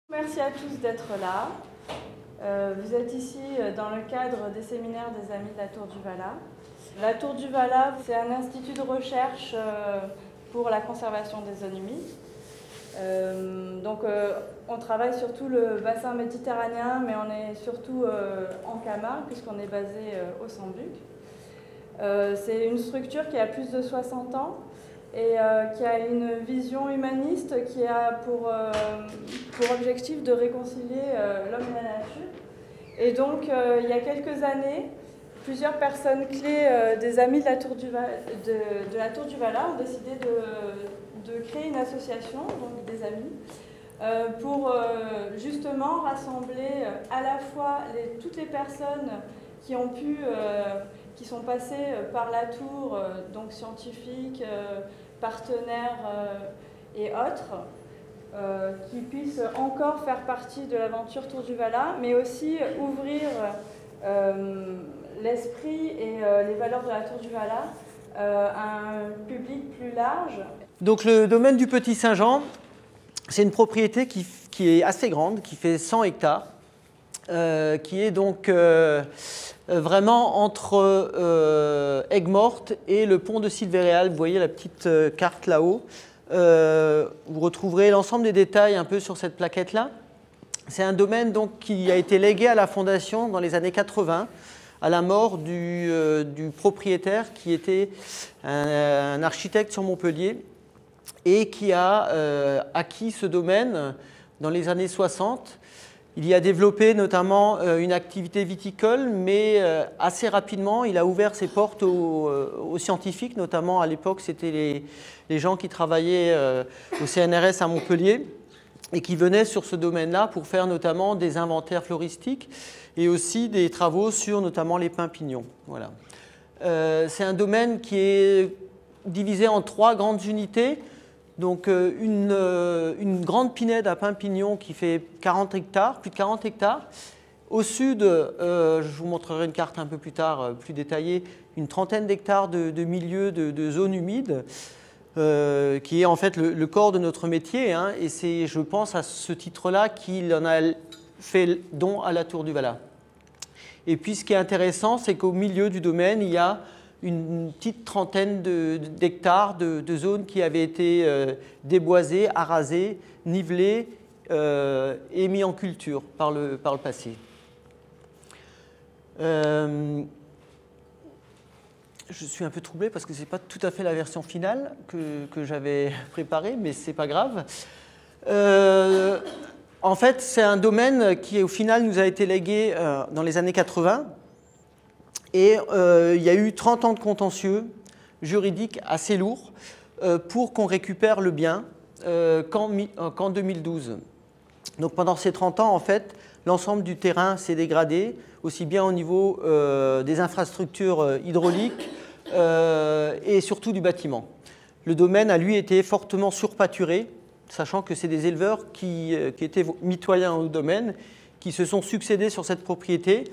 Merci à tous d'être là. Vous êtes ici dans le cadre des séminaires des Amis de la Tour du Valat. La Tour du Valat, c'est un institut de recherche pour la conservation des zones humides. On travaille sur tout le bassin méditerranéen, mais on est surtout en Camargue, puisqu'on est basé au Sambuc. C'est une structure qui a plus de 60 ans et qui a une vision humaniste qui a pour objectif de réconcilier l'homme et la nature. Et donc, il y a quelques années, plusieurs personnes clés des Amis de la Tour du Valat ont décidé de créer une association, donc des Amis, pour justement rassembler à la fois toutes les personnes qui ont qui sont passées par la Tour, donc scientifiques, partenaires et autres, qui puissent encore faire partie de l'aventure Tour du Valat, mais aussi ouvrir l'esprit et les valeurs de la Tour du Valat à un public plus large. Donc le domaine du Petit Saint-Jean, c'est une propriété qui est assez grande, qui fait 100 hectares, qui est donc vraiment entre Aigues-Mortes et le pont de Silvéréal. Vous voyez la petite carte là-haut. Vous retrouverez l'ensemble des détails un peu sur cette plaquette-là. C'est un domaine donc, qui a été légué à la Fondation dans les années 80, à la mort du propriétaire qui était un architecte sur Montpellier et qui a acquis ce domaine dans les années 60. Il y a développé notamment une activité viticole, mais assez rapidement, il a ouvert ses portes aux scientifiques, notamment à l'époque, c'était les gens qui travaillaient au CNRS à Montpellier et qui venaient sur ce domaine-là pour faire notamment des inventaires floristiques et aussi des travaux sur notamment les pins pignons. Voilà. C'est un domaine qui est divisé en 3 grandes unités. Donc une grande pinède à pin-pignon qui fait 40 hectares, plus de 40 hectares. Au sud, je vous montrerai une carte un peu plus tard, plus détaillée, une trentaine d'hectares de milieux de zones humides, qui est en fait le corps de notre métier. Hein, et c'est, je pense, à ce titre-là qu'il en a fait don à la Tour du Valat. Et puis ce qui est intéressant, c'est qu'au milieu du domaine, il y a une petite trentaine d'hectares de zones qui avaient été déboisées, arasées, nivelées et mis en culture par le passé. Je suis un peu troublé parce que ce n'est pas tout à fait la version finale que j'avais préparée, mais ce n'est pas grave. En fait, c'est un domaine qui, au final, nous a été légué dans les années 80. Et il y a eu 30 ans de contentieux juridiques assez lourds pour qu'on récupère le bien qu'en 2012. Donc pendant ces 30 ans, en fait, l'ensemble du terrain s'est dégradé, aussi bien au niveau des infrastructures hydrauliques et surtout du bâtiment. Le domaine a, lui, été fortement surpâturé, sachant que c'est des éleveurs qui étaient mitoyens au domaine, qui se sont succédés sur cette propriété.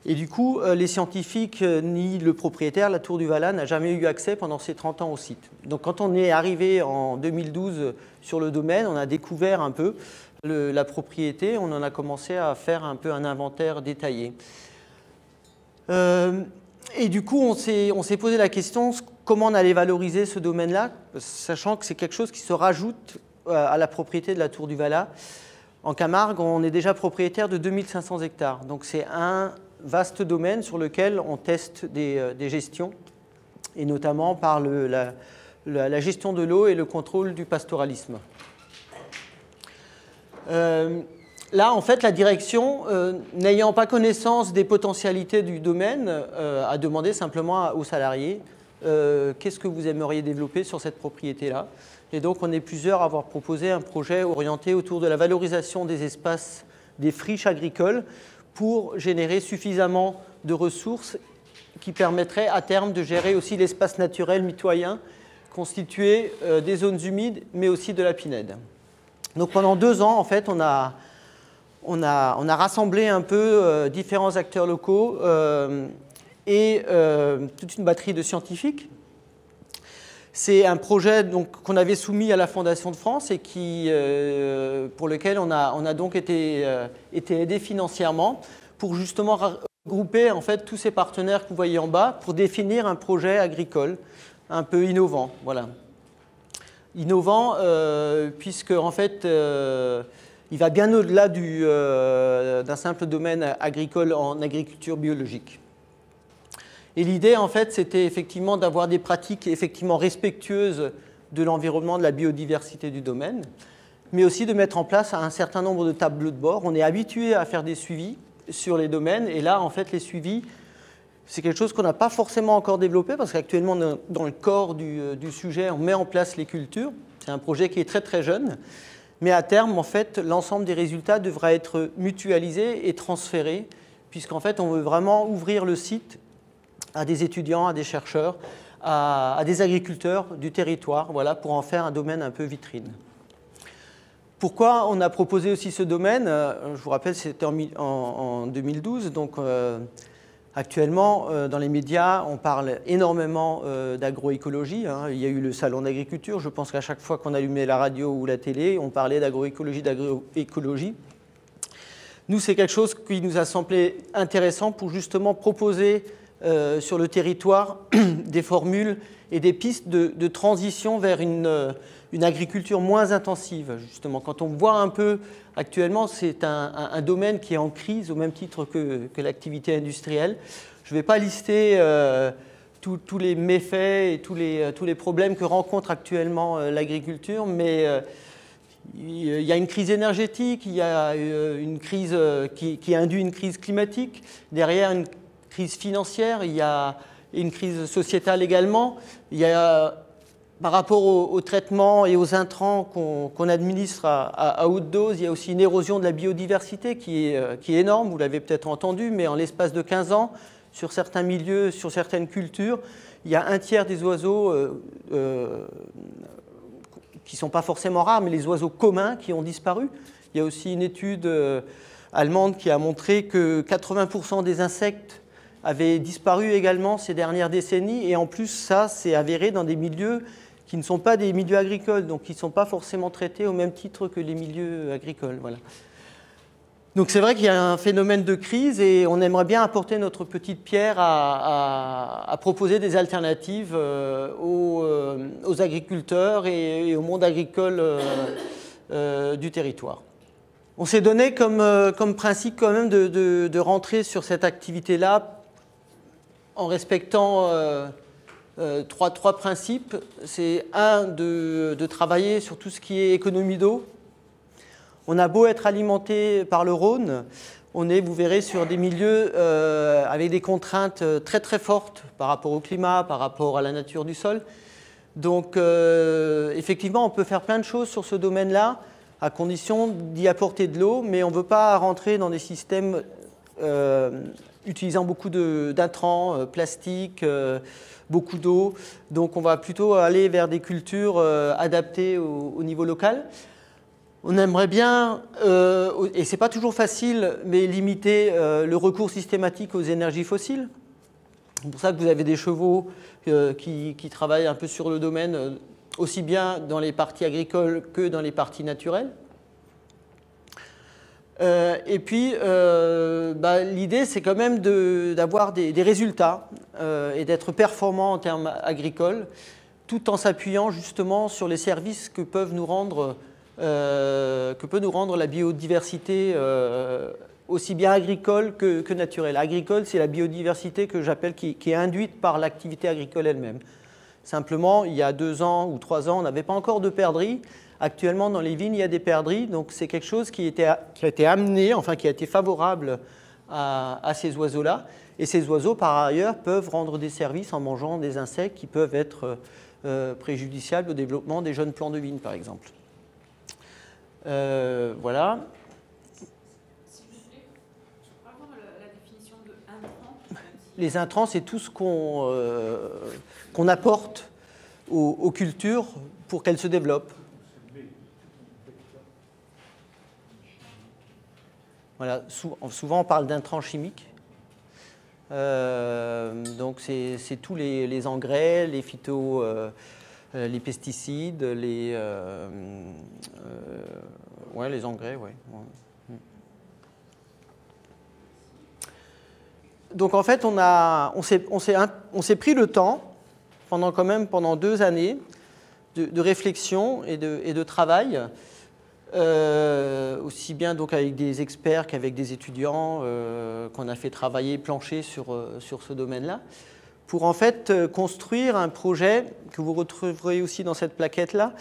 Et du coup, les scientifiques ni le propriétaire, la Tour du Valat, n'a jamais eu accès pendant ces 30 ans au site. Donc quand on est arrivé en 2012 sur le domaine, on a découvert un peu la propriété, on en a commencé à faire un peu un inventaire détaillé. Et du coup, on s'est posé la question comment on allait valoriser ce domaine-là, sachant que c'est quelque chose qui se rajoute à la propriété de la Tour du Valat. En Camargue, on est déjà propriétaire de 2500 hectares. Donc c'est un vaste domaine sur lequel on teste des gestions, et notamment par la gestion de l'eau et le contrôle du pastoralisme. Là, en fait, la direction, n'ayant pas connaissance des potentialités du domaine, a demandé simplement aux salariés qu'est-ce que vous aimeriez développer sur cette propriété-là. Et donc, on est plusieurs à avoir proposé un projet orienté autour de la valorisation des espaces, des friches agricoles, pour générer suffisamment de ressources qui permettraient à terme de gérer aussi l'espace naturel mitoyen constitué des zones humides, mais aussi de la pinède. Donc pendant 2 ans, en fait, on a rassemblé un peu différents acteurs locaux et toute une batterie de scientifiques C'est un projet qu'on avait soumis à la Fondation de France et pour lequel on a donc été aidé financièrement pour justement regrouper en fait tous ces partenaires que vous voyez en bas pour définir un projet agricole un peu innovant. Voilà. Innovant puisque en fait il va bien au-delà d'un simple domaine agricole en agriculture biologique. Et l'idée, en fait, c'était effectivement d'avoir des pratiques effectivement respectueuses de l'environnement, de la biodiversité du domaine, mais aussi de mettre en place un certain nombre de tableaux de bord. On est habitué à faire des suivis sur les domaines, et là, en fait, les suivis, c'est quelque chose qu'on n'a pas forcément encore développé, parce qu'actuellement, dans le corps du sujet, on met en place les cultures. C'est un projet qui est très, très jeune, mais à terme, en fait, l'ensemble des résultats devra être mutualisé et transféré, puisqu'en fait, on veut vraiment ouvrir le site à des étudiants, à des chercheurs, à des agriculteurs du territoire, voilà, pour en faire un domaine un peu vitrine. Pourquoi on a proposé aussi ce domaine? Je vous rappelle, c'était en 2012, donc actuellement, dans les médias, on parle énormément d'agroécologie. Hein. Il y a eu le salon d'agriculture, je pense qu'à chaque fois qu'on allumait la radio ou la télé, on parlait d'agroécologie. Nous, c'est quelque chose qui nous a semblé intéressant pour justement proposer sur le territoire des formules et des pistes de transition vers une agriculture moins intensive. Justement, quand on voit un peu actuellement, c'est un domaine qui est en crise au même titre que l'activité industrielle. Je ne vais pas lister tous les méfaits et tous les problèmes que rencontre actuellement l'agriculture, mais il y a une crise énergétique, il y a une crise qui induit une crise climatique, derrière une crise financière, il y a une crise sociétale également. Il y a, par rapport au traitement et aux intrants qu'on administre à haute dose, il y a aussi une érosion de la biodiversité qui est énorme, vous l'avez peut-être entendu, mais en l'espace de 15 ans, sur certains milieux, sur certaines cultures, il y a un tiers des oiseaux qui ne sont pas forcément rares, mais les oiseaux communs qui ont disparu. Il y a aussi une étude allemande qui a montré que 80% des insectes avaient disparu également ces dernières décennies, et en plus, ça, c'est avéré dans des milieux qui ne sont pas des milieux agricoles, donc qui ne sont pas forcément traités au même titre que les milieux agricoles. Voilà. Donc c'est vrai qu'il y a un phénomène de crise, et on aimerait bien apporter notre petite pierre à proposer des alternatives aux agriculteurs et au monde agricole du territoire. On s'est donné comme principe quand même de rentrer sur cette activité-là en respectant trois principes. C'est un, de travailler sur tout ce qui est économie d'eau. On a beau être alimenté par le Rhône, on est, vous verrez, sur des milieux avec des contraintes très très fortes par rapport au climat, par rapport à la nature du sol. Donc effectivement, on peut faire plein de choses sur ce domaine-là, à condition d'y apporter de l'eau, mais on ne veut pas rentrer dans des systèmes utilisant beaucoup d'intrants, plastiques, beaucoup d'eau. Donc on va plutôt aller vers des cultures adaptées au niveau local. On aimerait bien, et ce n'est pas toujours facile, mais limiter le recours systématique aux énergies fossiles. C'est pour ça que vous avez des chevaux qui travaillent un peu sur le domaine, aussi bien dans les parties agricoles que dans les parties naturelles. Et puis, l'idée, c'est quand même d'avoir des résultats et d'être performant en termes agricoles, tout en s'appuyant justement sur les services que peut nous rendre la biodiversité, aussi bien agricole que naturelle. Agricole, c'est la biodiversité que j'appelle qui est induite par l'activité agricole elle-même. Simplement, il y a 2 ans ou 3 ans, on n'avait pas encore de perdrix. Actuellement, dans les vignes, il y a des perdrix, donc c'est quelque chose qui a été amené, enfin qui a été favorable à ces oiseaux-là. Et ces oiseaux, par ailleurs, peuvent rendre des services en mangeant des insectes qui peuvent être préjudiciables au développement des jeunes plants de vigne, par exemple. Voilà. S'il vous plaît, je pourrais avoir la définition de intrant. Les intrants, c'est tout ce qu'on apporte aux cultures pour qu'elles se développent. Voilà. Souvent, on parle d'intrants chimiques. Donc, c'est tous les engrais, les les pesticides, les engrais. Ouais. Donc en fait, on s'est pris le temps, pendant 2 années, de réflexion et de travail, aussi bien donc avec des experts qu'avec des étudiants qu'on a fait travailler, plancher sur ce domaine-là, pour en fait construire un projet que vous retrouverez aussi dans cette plaquette-là,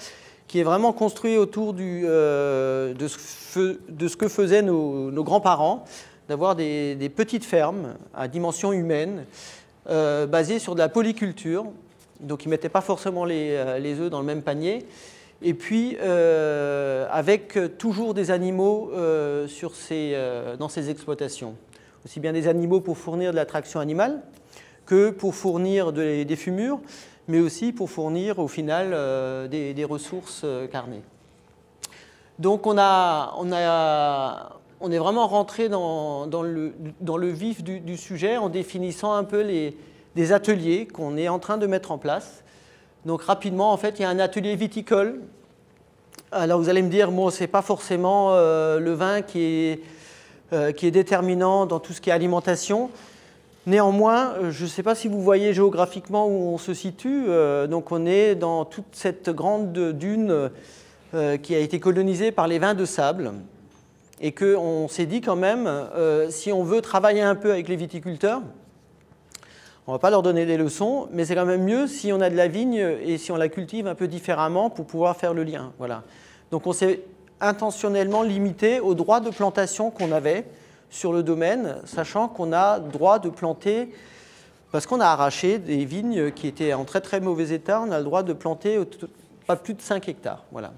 qui est vraiment construit autour de ce que faisaient nos grands-parents, d'avoir des petites fermes à dimension humaine, basées sur de la polyculture. Donc ils ne mettaient pas forcément les œufs dans le même panier. Et puis avec toujours des animaux dans ces exploitations. Aussi bien des animaux pour fournir de la traction animale que pour fournir des fumures, mais aussi pour fournir au final des ressources carnées. Donc on est vraiment rentré dans le vif du sujet en définissant un peu des ateliers qu'on est en train de mettre en place. Donc rapidement, en fait, il y a un atelier viticole. Alors vous allez me dire, bon, ce n'est pas forcément le vin qui est déterminant dans tout ce qui est alimentation. Néanmoins, je ne sais pas si vous voyez géographiquement où on se situe. Donc on est dans toute cette grande dune qui a été colonisée par les vins de sable. Et qu'on s'est dit quand même, si on veut travailler un peu avec les viticulteurs, on ne va pas leur donner des leçons, mais c'est quand même mieux si on a de la vigne et si on la cultive un peu différemment pour pouvoir faire le lien. Voilà. Donc on s'est intentionnellement limité aux droits de plantation qu'on avait sur le domaine, sachant qu'on a droit de planter, parce qu'on a arraché des vignes qui étaient en très très mauvais état, on a le droit de planter pas plus de 5 hectares. Voilà.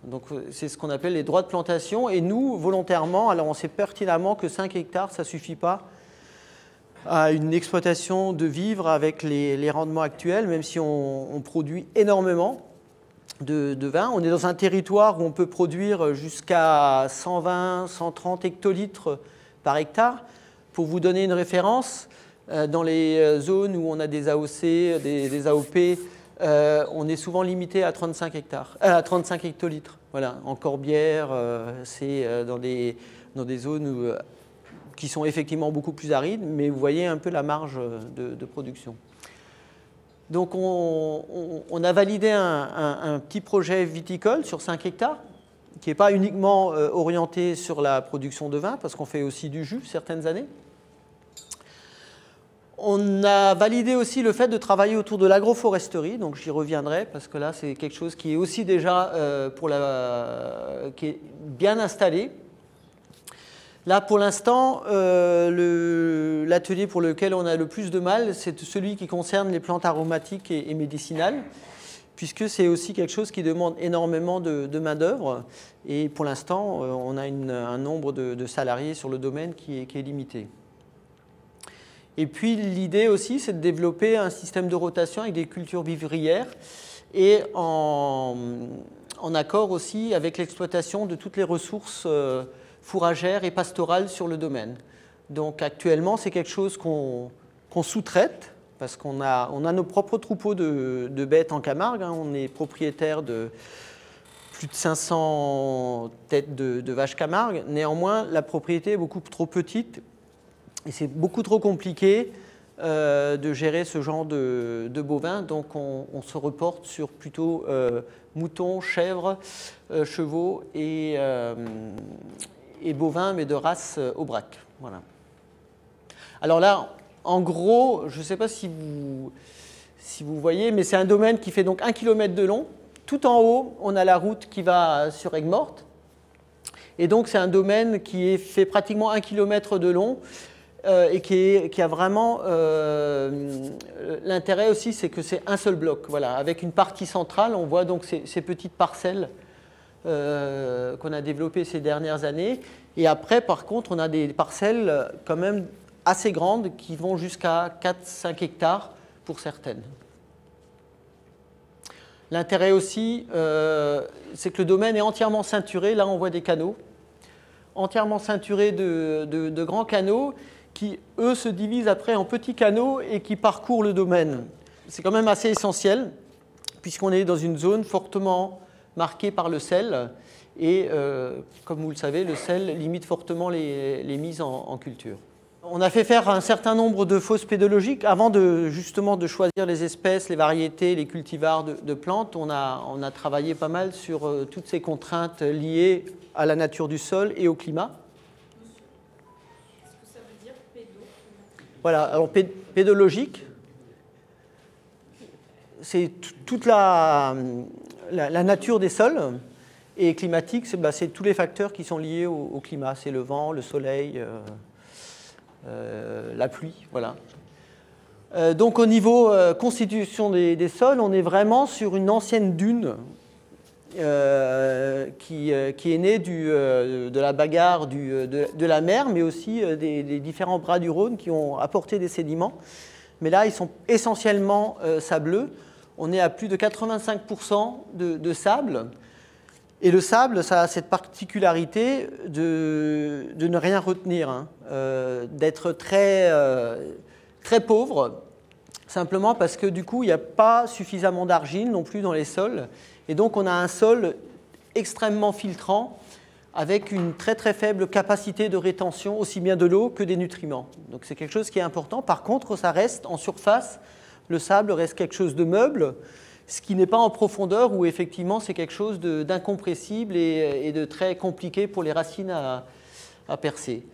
Donc c'est ce qu'on appelle les droits de plantation. Et nous, volontairement, alors on sait pertinemment que 5 hectares, ça ne suffit pas à une exploitation de vivres avec les rendements actuels, même si on produit énormément de vin. On est dans un territoire où on peut produire jusqu'à 120, 130 hectolitres par hectare. Pour vous donner une référence, dans les zones où on a des AOC, des AOP, on est souvent limité à 35 hectolitres. Voilà. En Corbière, c'est dans des zones qui sont effectivement beaucoup plus arides, mais vous voyez un peu la marge de production. Donc on a validé un petit projet viticole sur 5 hectares, qui n'est pas uniquement orienté sur la production de vin, parce qu'on fait aussi du jus certaines années. On a validé aussi le fait de travailler autour de l'agroforesterie, donc j'y reviendrai, parce que là c'est quelque chose qui est aussi déjà qui est bien installé. Là, pour l'instant, l'atelier pour lequel on a le plus de mal, c'est celui qui concerne les plantes aromatiques et médicinales, puisque c'est aussi quelque chose qui demande énormément de main-d'œuvre. Et pour l'instant, on a un nombre de salariés sur le domaine qui est limité. Et puis, l'idée aussi, c'est de développer un système de rotation avec des cultures vivrières et en accord aussi avec l'exploitation de toutes les ressources fourragères et pastorales sur le domaine. Donc actuellement, c'est quelque chose qu'on sous-traite parce qu'on a nos propres troupeaux de bêtes en Camargue. Hein. On est propriétaire de plus de 500 têtes de vaches Camargue. Néanmoins, la propriété est beaucoup trop petite et c'est beaucoup trop compliqué de gérer ce genre de bovins. Donc on se reporte sur plutôt moutons, chèvres, chevaux et bovins, mais de race Aubrac. Voilà. Alors là, en gros, je ne sais pas si vous voyez, mais c'est un domaine qui fait donc 1 km de long. Tout en haut, on a la route qui va sur Aigues-Mortes. Et donc, c'est un domaine qui fait pratiquement 1 km de long et qui a vraiment... l'intérêt aussi, c'est que c'est un seul bloc. Voilà. Avec une partie centrale, on voit donc ces petites parcelles qu'on a développées ces dernières années. Et après, par contre, on a des parcelles quand même assez grandes qui vont jusqu'à 4-5 hectares pour certaines. L'intérêt aussi, c'est que le domaine est entièrement ceinturé. Là, on voit des canaux, entièrement ceinturés de grands canaux qui, eux, se divisent après en petits canaux et qui parcourent le domaine. C'est quand même assez essentiel puisqu'on est dans une zone fortement marquée par le sel. Et comme vous le savez, le sel limite fortement les mises en culture. On a fait faire un certain nombre de fausses pédologiques avant justement de choisir les espèces, les variétés, les cultivars de plantes. On a travaillé pas mal sur toutes ces contraintes liées à la nature du sol et au climat. Qu'est-ce que ça veut dire, pédo? Voilà, alors pédologique, c'est toute la nature des sols. Et climatique, c'est tous les facteurs qui sont liés au climat. C'est le vent, le soleil, la pluie, voilà. Donc au niveau constitution des sols, on est vraiment sur une ancienne dune qui est née de la bagarre de la mer, mais aussi des différents bras du Rhône qui ont apporté des sédiments. Mais là, ils sont essentiellement sableux. On est à plus de 85% de sable. Et le sable, ça a cette particularité de ne rien retenir, hein, d'être très pauvre, simplement parce que du coup, il n'y a pas suffisamment d'argile non plus dans les sols. Et donc, on a un sol extrêmement filtrant, avec une très très faible capacité de rétention, aussi bien de l'eau que des nutriments. Donc, c'est quelque chose qui est important. Par contre, ça reste en surface, le sable reste quelque chose de meuble, ce qui n'est pas en profondeur où effectivement c'est quelque chose d'incompressible et de très compliqué pour les racines à percer.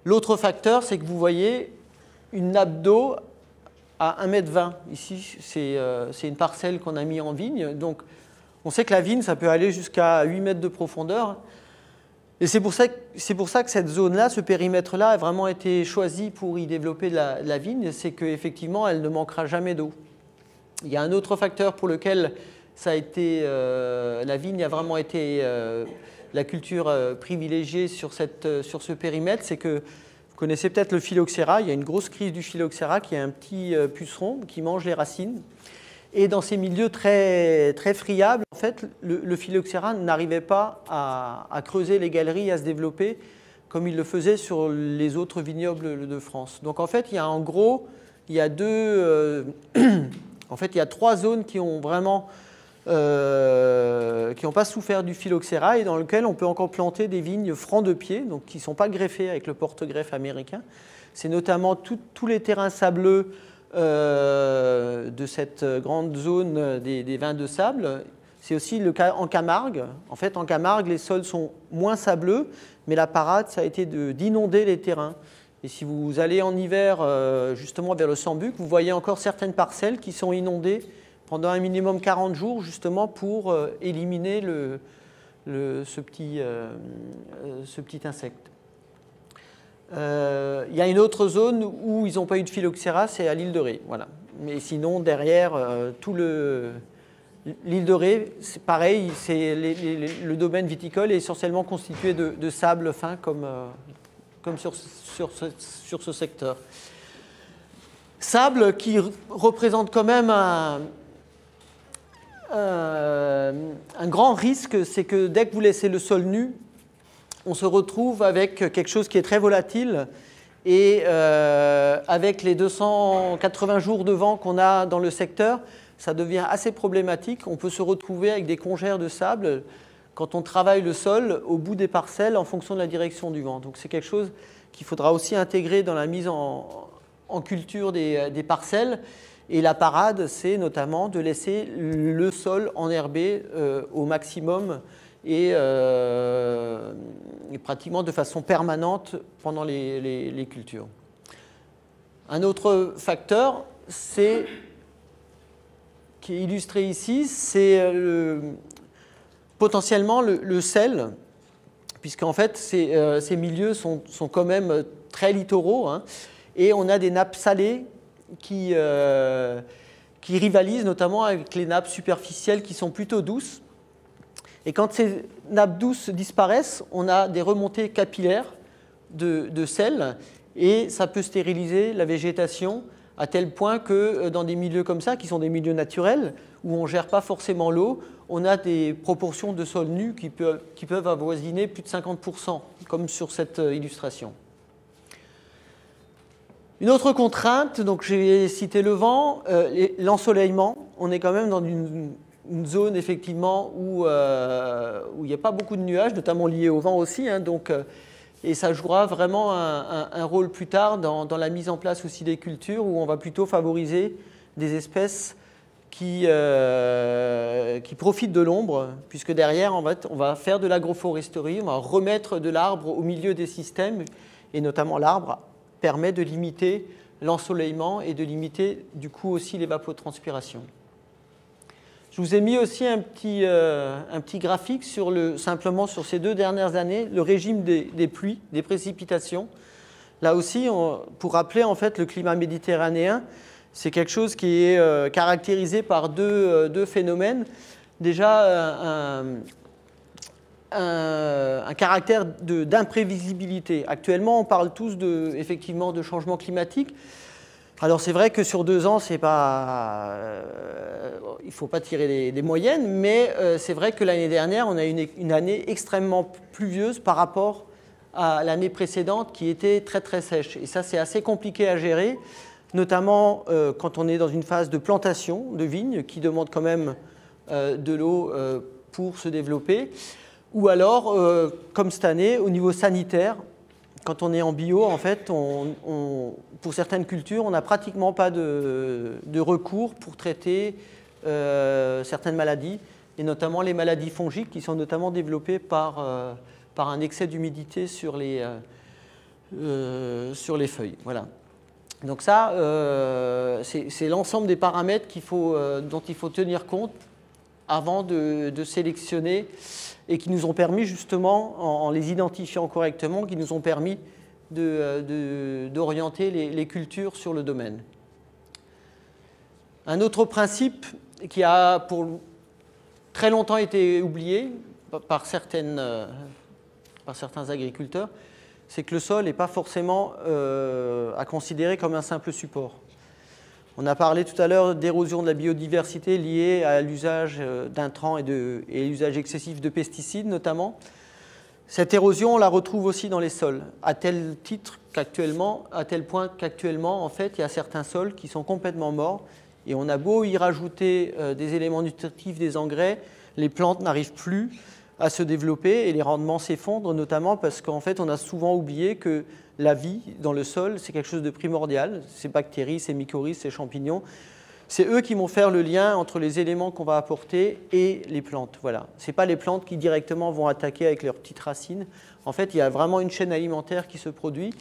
L'autre facteur, c'est que vous voyez une nappe d'eau à 1,20 m. Ici, c'est une parcelle qu'on a mis en vigne. Donc on sait que la vigne, ça peut aller jusqu'à 8 mètres de profondeur. Et c'est pour ça que cette zone-là, ce périmètre-là, a vraiment été choisi pour y développer de la vigne, c'est qu'effectivement, elle ne manquera jamais d'eau. Il y a un autre facteur pour lequel ça a été, la vigne a vraiment été la culture privilégiée sur ce périmètre, c'est que vous connaissez peut-être le phylloxéra, il y a une grosse crise du phylloxéra qui est un petit puceron qui mange les racines. Et dans ces milieux très, très friables, en fait, le phylloxéra n'arrivait pas à creuser les galeries, à se développer comme il le faisait sur les autres vignobles de France. Donc en fait, il y a en gros, il y a il y a 3 zones qui ont vraiment qui n'ont pas souffert du phylloxéra et dans lesquelles on peut encore planter des vignes francs de pied, donc qui ne sont pas greffées avec le porte-greffe américain. C'est notamment tous les terrains sableux de cette grande zone des vins de sable. C'est aussi le cas en Camargue. En fait, en Camargue, les sols sont moins sableux, mais la parade, ça a été d'inonder les terrains. Et si vous allez en hiver, justement vers le Sambuc, vous voyez encore certaines parcelles qui sont inondées pendant un minimum 40 jours, justement pour éliminer ce petit insecte. Il y a une autre zone où ils n'ont pas eu de phylloxéra, c'est à l'île de Ré. Voilà. Mais sinon, derrière, l'île de Ré, c'est pareil, le domaine viticole est essentiellement constitué de sable fin, comme sur ce secteur. Sable qui représente quand même un grand risque, c'est que dès que vous laissez le sol nu, on se retrouve avec quelque chose qui est très volatile et avec les 280 jours de vent qu'on a dans le secteur, ça devient assez problématique. On peut se retrouver avec des congères de sable quand on travaille le sol au bout des parcelles en fonction de la direction du vent. Donc c'est quelque chose qu'il faudra aussi intégrer dans la mise en culture des parcelles. Et la parade, c'est notamment de laisser le sol enherbé au maximum et pratiquement de façon permanente pendant les cultures. Un autre facteur, qui est illustré ici, c'est potentiellement le sel, puisqu'en fait ces milieux sont quand même très littoraux, hein, et on a des nappes salées qui rivalisent notamment avec les nappes superficielles qui sont plutôt douces. Et quand ces nappes douces disparaissent, on a des remontées capillaires de sel et ça peut stériliser la végétation à tel point que dans des milieux comme ça, qui sont des milieux naturels, où on ne gère pas forcément l'eau, on a des proportions de sol nu qui peuvent avoisiner plus de 50%, comme sur cette illustration. Une autre contrainte, donc j'ai cité le vent, l'ensoleillement. On est quand même dans une zone effectivement où il n'y a pas beaucoup de nuages, notamment liés au vent aussi. Hein, donc, et ça jouera vraiment un rôle plus tard dans la mise en place aussi des cultures où on va plutôt favoriser des espèces qui profitent de l'ombre, puisque derrière, on va faire de l'agroforesterie, on va remettre de l'arbre au milieu des systèmes, et notamment l'arbre permet de limiter l'ensoleillement et de limiter du coup aussi l'évapotranspiration. Je vous ai mis aussi un petit graphique simplement sur ces 2 dernières années, le régime des pluies, des précipitations. Là aussi, pour rappeler en fait le climat méditerranéen, c'est quelque chose qui est caractérisé par deux phénomènes. Déjà, un caractère d'imprévisibilité. Actuellement, on parle tous effectivement de changement climatique. Alors c'est vrai que sur 2 ans, il ne faut pas tirer les moyennes, mais c'est vrai que l'année dernière, on a eu une année extrêmement pluvieuse par rapport à l'année précédente qui était très très sèche. Et ça, c'est assez compliqué à gérer, notamment quand on est dans une phase de plantation de vignes qui demande quand même de l'eau pour se développer. Ou alors, comme cette année, au niveau sanitaire, quand on est en bio, en fait, pour certaines cultures, on n'a pratiquement pas de recours pour traiter certaines maladies, et notamment les maladies fongiques qui sont notamment développées par un excès d'humidité sur les feuilles. Voilà. Donc ça, c'est l'ensemble des paramètres dont il faut tenir compte avant de sélectionner et qui nous ont permis justement, en les identifiant correctement, qui nous ont permis d'orienter les cultures sur le domaine. Un autre principe qui a pour très longtemps été oublié par certains agriculteurs, c'est que le sol n'est pas forcément à considérer comme un simple support. On a parlé tout à l'heure d'érosion de la biodiversité liée à l'usage d'intrants et l'usage excessif de pesticides notamment. Cette érosion, on la retrouve aussi dans les sols, à tel point qu'actuellement, en fait, il y a certains sols qui sont complètement morts et on a beau y rajouter des éléments nutritifs, des engrais, les plantes n'arrivent plus à se développer et les rendements s'effondrent, notamment parce qu'en fait, on a souvent oublié que la vie dans le sol, c'est quelque chose de primordial. Ces bactéries, ces mycorhizes, ces champignons, c'est eux qui vont faire le lien entre les éléments qu'on va apporter et les plantes. Voilà. Ce n'est pas les plantes qui directement vont attaquer avec leurs petites racines. En fait, il y a vraiment une chaîne alimentaire qui se produit.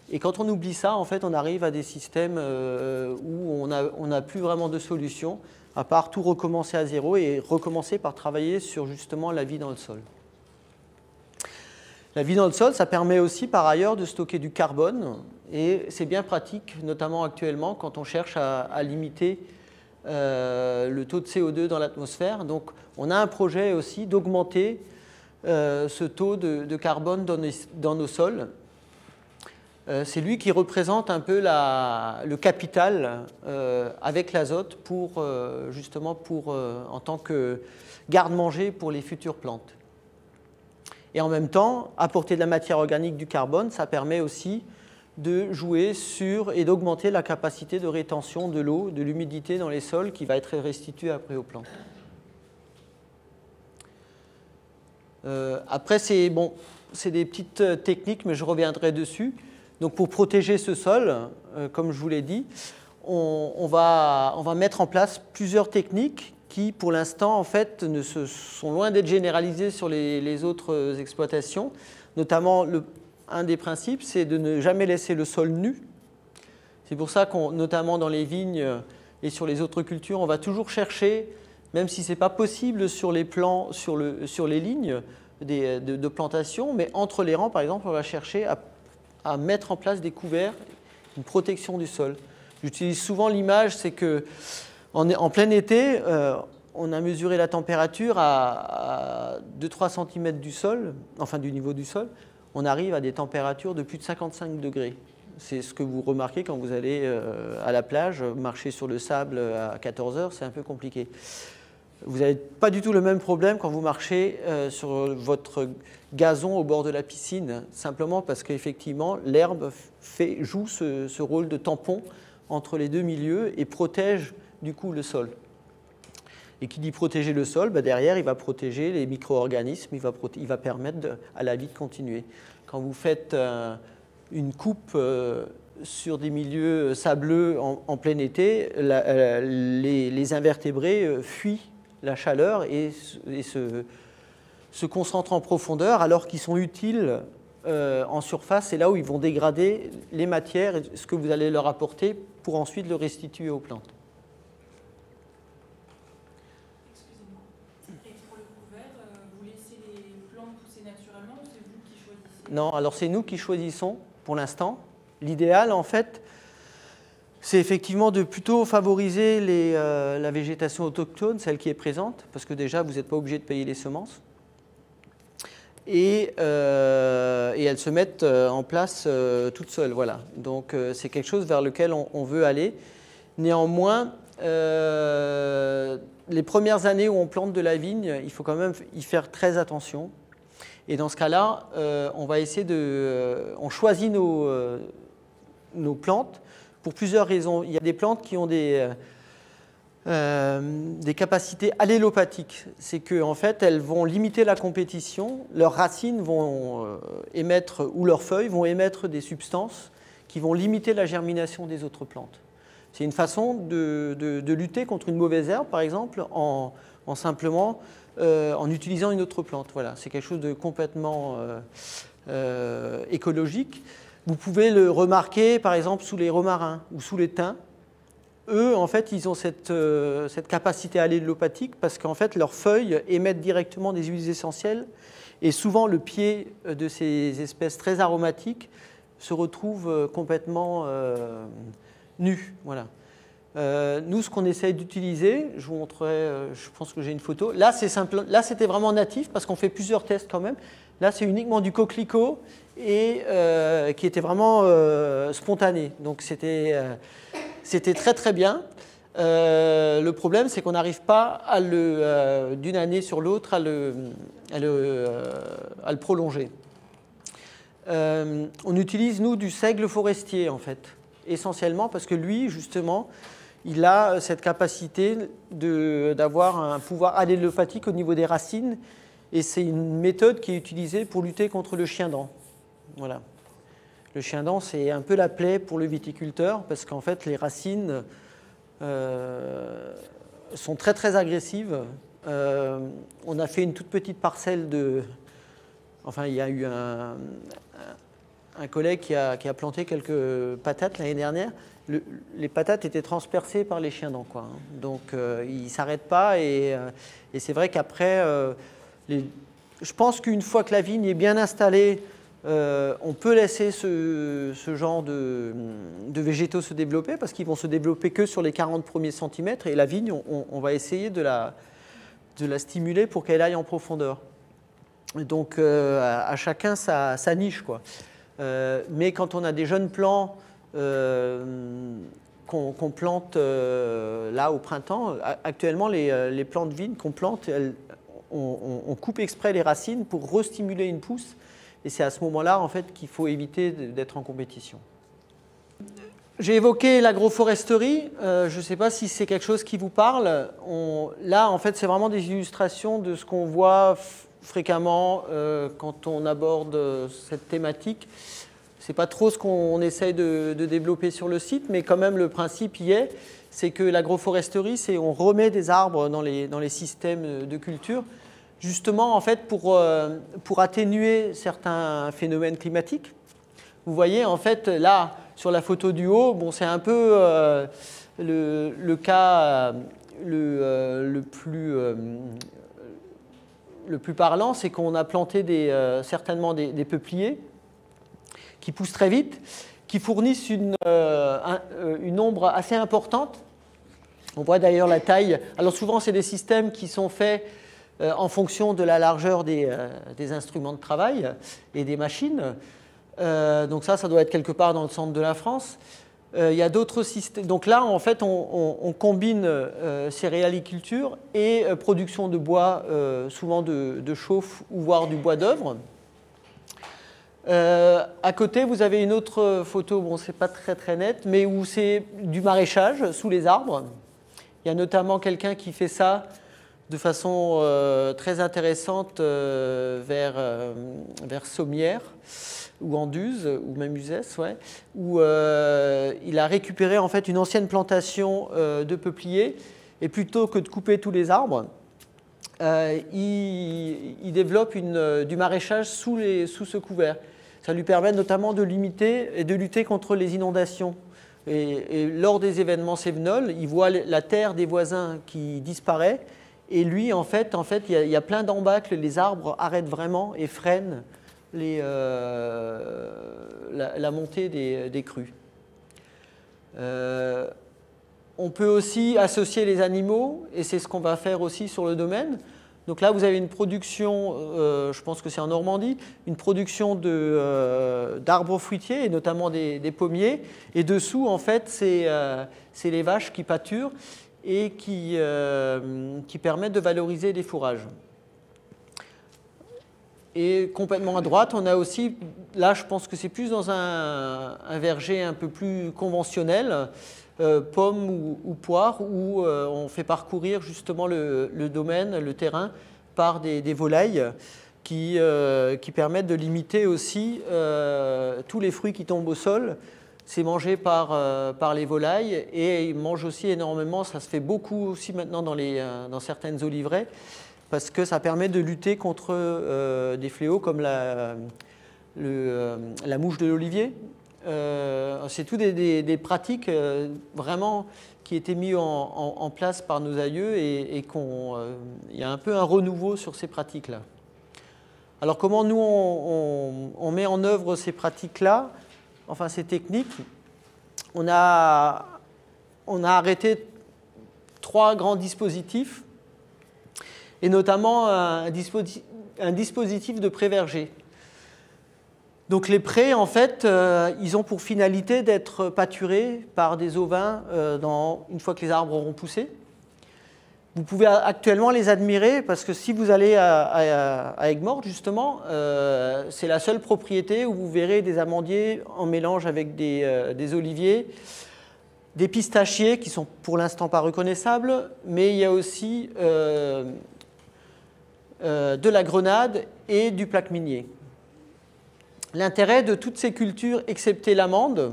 Et quand on oublie ça, en fait, on arrive à des systèmes où on n'a plus vraiment de solution, à part tout recommencer à zéro et recommencer par travailler sur justement la vie dans le sol. La vie dans le sol, ça permet aussi par ailleurs de stocker du carbone et c'est bien pratique, notamment actuellement quand on cherche à limiter le taux de CO2 dans l'atmosphère. Donc on a un projet aussi d'augmenter ce taux de carbone dans nos sols. C'est lui qui représente un peu le capital avec l'azote en tant que garde-manger pour les futures plantes. Et en même temps, apporter de la matière organique, du carbone, ça permet aussi de jouer sur et d'augmenter la capacité de rétention de l'eau, de l'humidité dans les sols qui va être restituée après aux plantes. Après, c'est des petites techniques, mais je reviendrai dessus. Donc pour protéger ce sol, comme je vous l'ai dit, on va mettre en place plusieurs techniques qui, pour l'instant, en fait, sont loin d'être généralisées sur les autres exploitations. Notamment, un des principes, c'est de ne jamais laisser le sol nu. C'est pour ça notamment dans les vignes et sur les autres cultures, on va toujours chercher, même si ce n'est pas possible sur les plants, sur les lignes de plantation, mais entre les rangs, par exemple, on va chercher à mettre en place des couverts, une protection du sol. J'utilise souvent l'image, c'est qu'en plein été, on a mesuré la température à 2-3 cm du sol, enfin du niveau du sol, on arrive à des températures de plus de 55 degrés. C'est ce que vous remarquez quand vous allez à la plage, marcher sur le sable à 14 heures, c'est un peu compliqué. Vous n'avez pas du tout le même problème quand vous marchez sur votre gazon au bord de la piscine, simplement parce qu'effectivement, l'herbe joue ce rôle de tampon entre les deux milieux et protège du coup le sol. Et qui dit protéger le sol, bah derrière, il va protéger les micro-organismes, il va permettre à la vie de continuer. Quand vous faites une coupe sur des milieux sableux en plein été, les invertébrés fuient la chaleur et se concentrent en profondeur, alors qu'ils sont utiles en surface. C'est là où ils vont dégrader les matières, ce que vous allez leur apporter, pour ensuite le restituer aux plantes. Non, alors c'est nous qui choisissons pour l'instant. L'idéal, en fait, c'est effectivement de plutôt favoriser la végétation autochtone, celle qui est présente, parce que déjà, vous n'êtes pas obligé de payer les semences. Et elles se mettent en place toutes seules. Voilà. Donc, c'est quelque chose vers lequel on veut aller. Néanmoins, les premières années où on plante de la vigne, il faut quand même y faire très attention. Et dans ce cas-là, on va essayer on choisit nos plantes pour plusieurs raisons. Il y a des plantes qui ont des capacités allélopathiques. C'est qu'en fait, elles vont limiter la compétition. Leurs racines vont émettre, ou leurs feuilles vont émettre des substances qui vont limiter la germination des autres plantes. C'est une façon de lutter contre une mauvaise herbe, par exemple, en utilisant une autre plante. Voilà, c'est quelque chose de complètement écologique. Vous pouvez le remarquer, par exemple, sous les romarins ou sous les thym. Eux, en fait, ils ont cette capacité allélopathique parce qu'en fait, leurs feuilles émettent directement des huiles essentielles et souvent le pied de ces espèces très aromatiques se retrouve complètement nu. Voilà. Nous, ce qu'on essaye d'utiliser, je vous montrerai, je pense que j'ai une photo. Là, c'est simple. Là, c'était vraiment natif parce qu'on fait plusieurs tests quand même. Là, c'est uniquement du coquelicot et qui était vraiment spontané. Donc, c'était très très bien. Le problème, c'est qu'on n'arrive pas d'une année sur l'autre à le prolonger. On utilise, nous, du seigle forestier, en fait, essentiellement parce que lui, justement, il a cette capacité d'avoir un pouvoir allélopathique au niveau des racines, et c'est une méthode qui est utilisée pour lutter contre le chien-dent. Voilà. Le chien-dent, c'est un peu la plaie pour le viticulteur, parce qu'en fait, les racines sont très très agressives. On a fait une toute petite parcelle Enfin, il y a eu un collègue qui a planté quelques patates l'année dernière. Les patates étaient transpercées par les chiens-dents, quoi. Donc, ils ne s'arrêtent pas. Et c'est vrai qu'après, je pense qu'une fois que la vigne est bien installée, on peut laisser ce genre de végétaux se développer parce qu'ils vont se développer que sur les 40 premiers centimètres. Et la vigne, on va essayer de la stimuler pour qu'elle aille en profondeur. Donc, à chacun sa niche, quoi. Mais quand on a des jeunes plants qu'on plante là au printemps, actuellement les plants de vigne qu'on plante, on coupe exprès les racines pour restimuler une pousse, et c'est à ce moment-là en fait qu'il faut éviter d'être en compétition. J'ai évoqué l'agroforesterie, je ne sais pas si c'est quelque chose qui vous parle. Là en fait c'est vraiment des illustrations de ce qu'on voit fréquemment quand on aborde cette thématique. Ce n'est pas trop ce qu'on essaye de développer sur le site, mais quand même le principe y est, c'est que l'agroforesterie, c'est on remet des arbres dans les systèmes de culture, justement en fait pour atténuer certains phénomènes climatiques. Vous voyez en fait là sur la photo du haut, bon, c'est un peu le cas le plus parlant, c'est qu'on a planté certainement des peupliers qui poussent très vite, qui fournissent une ombre assez importante. On voit d'ailleurs la taille. Alors souvent, c'est des systèmes qui sont faits en fonction de la largeur des instruments de travail et des machines. Donc ça doit être quelque part dans le centre de la France. Il y a d'autres systèmes. Donc là, en fait, on combine céréaliculture et production de bois, souvent de chauffe ou voire du bois d'œuvre. À côté, vous avez une autre photo, bon, c'est pas très très net, mais où c'est du maraîchage sous les arbres. Il y a notamment quelqu'un qui fait ça de façon très intéressante vers Sommières ou Anduze, ou même Uzès, ouais, où il a récupéré en fait une ancienne plantation de peupliers, et plutôt que de couper tous les arbres, il développe du maraîchage sous ce couvert. Ça lui permet notamment de limiter et de lutter contre les inondations. Et lors des événements cévenols, il voit la terre des voisins qui disparaît, et lui, en fait il y a plein d'embâcles, les arbres arrêtent vraiment et freinent la montée des crues. On peut aussi associer les animaux, et c'est ce qu'on va faire aussi sur le domaine. Donc là, vous avez une production, je pense que c'est en Normandie, une production d'arbres fruitiers, et notamment des pommiers. Et dessous, en fait, c'est les vaches qui pâturent et qui permettent de valoriser les fourrages. Et complètement à droite, on a aussi, là je pense que c'est plus dans un verger un peu plus conventionnel, pommes ou poires, où on fait parcourir justement le domaine, le terrain, par des volailles qui permettent de limiter aussi tous les fruits qui tombent au sol. C'est mangé par les volailles, et ils mangent aussi énormément, ça se fait beaucoup aussi maintenant dans certaines oliveraies, parce que ça permet de lutter contre des fléaux comme la mouche de l'olivier. C'est tout des pratiques vraiment qui étaient mises en place par nos aïeux, et il y a un peu un renouveau sur ces pratiques-là. Alors comment nous on met en œuvre ces pratiques-là, enfin ces techniques? On a arrêté 3 grands dispositifs, et notamment un dispositif de pré-verger. Donc les prés, en fait, ils ont pour finalité d'être pâturés par des ovins une fois que les arbres auront poussé. Vous pouvez actuellement les admirer, parce que si vous allez à Aigues-Mortes, justement, c'est la seule propriété où vous verrez des amandiers en mélange avec des oliviers, des pistachiers qui sont pour l'instant pas reconnaissables, mais il y a aussi de la grenade et du plaque minier. L'intérêt de toutes ces cultures, excepté l'amande,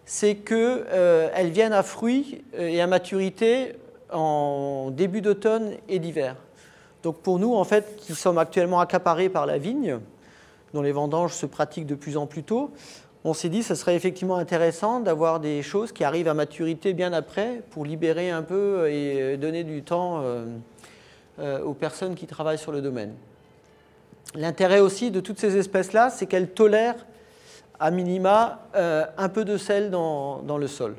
c'est qu'elles viennent à fruit et à maturité en début d'automne et d'hiver. Donc pour nous, en fait, qui sommes actuellement accaparés par la vigne, dont les vendanges se pratiquent de plus en plus tôt, on s'est dit que ce serait effectivement intéressant d'avoir des choses qui arrivent à maturité bien après, pour libérer un peu et donner du temps aux personnes qui travaillent sur le domaine. L'intérêt aussi de toutes ces espèces-là, c'est qu'elles tolèrent à minima un peu de sel dans le sol.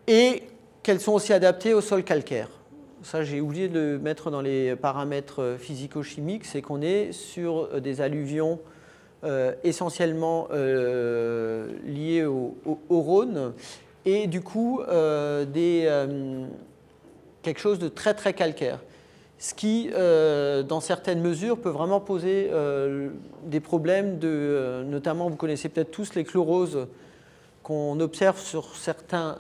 Et qu'elles sont aussi adaptées au sol calcaire. Ça, j'ai oublié de le mettre dans les paramètres physico-chimiques, c'est qu'on est sur des alluvions essentiellement liées au Rhône, et du coup quelque chose de très très calcaire. Ce qui, dans certaines mesures, peut vraiment poser des problèmes notamment, vous connaissez peut-être tous les chloroses qu'on observe sur certains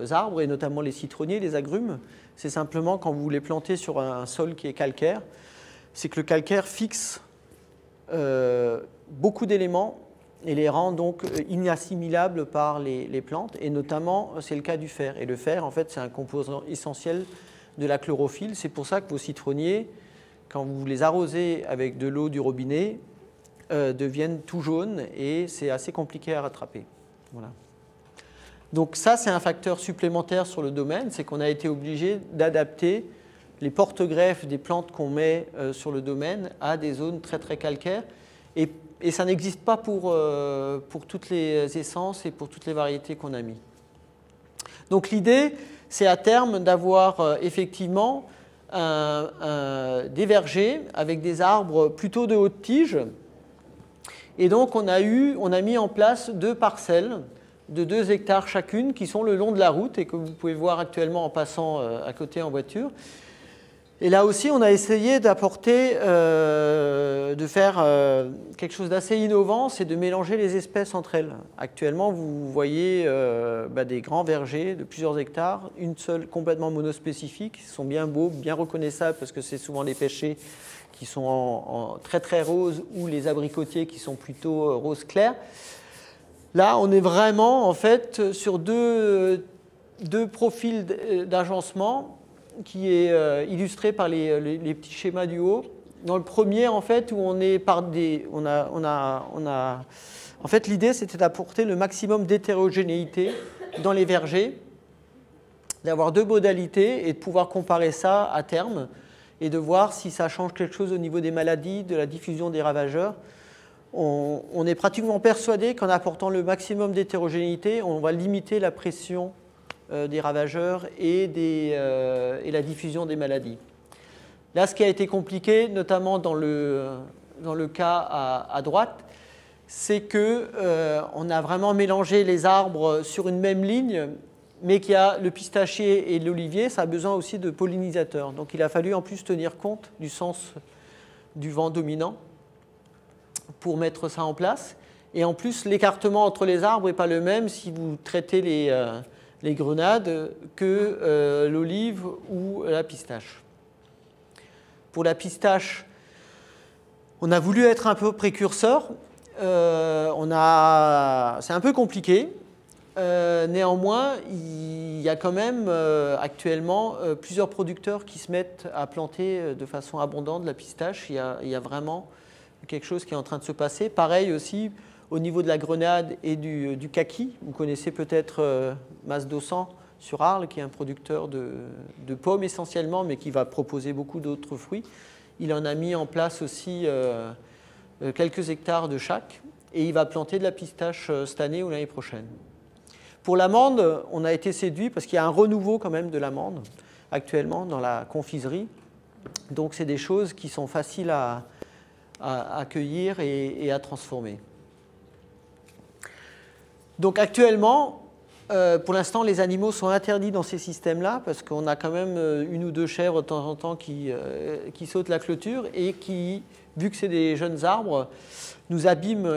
arbres, et notamment les citronniers, les agrumes. C'est simplement quand vous les plantez sur un sol qui est calcaire, c'est que le calcaire fixe beaucoup d'éléments et les rend donc inassimilables par les plantes, et notamment c'est le cas du fer. Et le fer, en fait, c'est un composant essentiel de la chlorophylle. C'est pour ça que vos citronniers, quand vous les arrosez avec de l'eau du robinet, deviennent tout jaunes, et c'est assez compliqué à rattraper. Voilà. Donc ça, c'est un facteur supplémentaire sur le domaine, c'est qu'on a été obligé d'adapter les porte-greffes des plantes qu'on met sur le domaine à des zones très très calcaires, et ça n'existe pas pour toutes les essences et pour toutes les variétés qu'on a mis. Donc l'idée, c'est à terme d'avoir effectivement des vergers avec des arbres plutôt de haute tige. Et donc on a mis en place 2 parcelles de 2 hectares chacune, qui sont le long de la route et que vous pouvez voir actuellement en passant à côté en voiture. Et là aussi, on a essayé d'apporter, de faire quelque chose d'assez innovant, c'est de mélanger les espèces entre elles. Actuellement, vous voyez des grands vergers de plusieurs hectares, une seule complètement monospécifique, ils sont bien beaux, bien reconnaissables parce que c'est souvent les pêchers qui sont en très très rose ou les abricotiers qui sont plutôt rose clair. Là, on est vraiment en fait sur deux profils d'agencement qui est illustré par les petits schémas du haut. Dans le premier, en fait, où on est par des... En fait, l'idée, c'était d'apporter le maximum d'hétérogénéité dans les vergers, d'avoir deux modalités et de pouvoir comparer ça à terme et de voir si ça change quelque chose au niveau des maladies, de la diffusion des ravageurs. On est pratiquement persuadé qu'en apportant le maximum d'hétérogénéité, on va limiter la pression des ravageurs et la diffusion des maladies. Là, ce qui a été compliqué, notamment dans le cas à droite, c'est qu'on a vraiment mélangé les arbres sur une même ligne, mais qu'il y a le pistachier et l'olivier, ça a besoin aussi de pollinisateurs. Donc il a fallu en plus tenir compte du sens du vent dominant pour mettre ça en place. Et en plus, l'écartement entre les arbres n'est pas le même si vous traitez les grenades que l'olive ou la pistache. Pour la pistache, on a voulu être un peu précurseur. C'est un peu compliqué. Néanmoins, il y a quand même actuellement plusieurs producteurs qui se mettent à planter de façon abondante la pistache. Il y a vraiment quelque chose qui est en train de se passer. Pareil aussi au niveau de la grenade et du kaki. Vous connaissez peut-être Mas Dosan sur Arles, qui est un producteur de pommes essentiellement, mais qui va proposer beaucoup d'autres fruits. Il en a mis en place aussi quelques hectares de chaque, et il va planter de la pistache cette année ou l'année prochaine. Pour l'amande, on a été séduit parce qu'il y a un renouveau quand même de l'amande actuellement dans la confiserie. Donc c'est des choses qui sont faciles à accueillir et à transformer. Donc actuellement, pour l'instant, les animaux sont interdits dans ces systèmes-là parce qu'on a quand même une ou deux chèvres de temps en temps qui sautent la clôture et qui, vu que c'est des jeunes arbres, nous abîment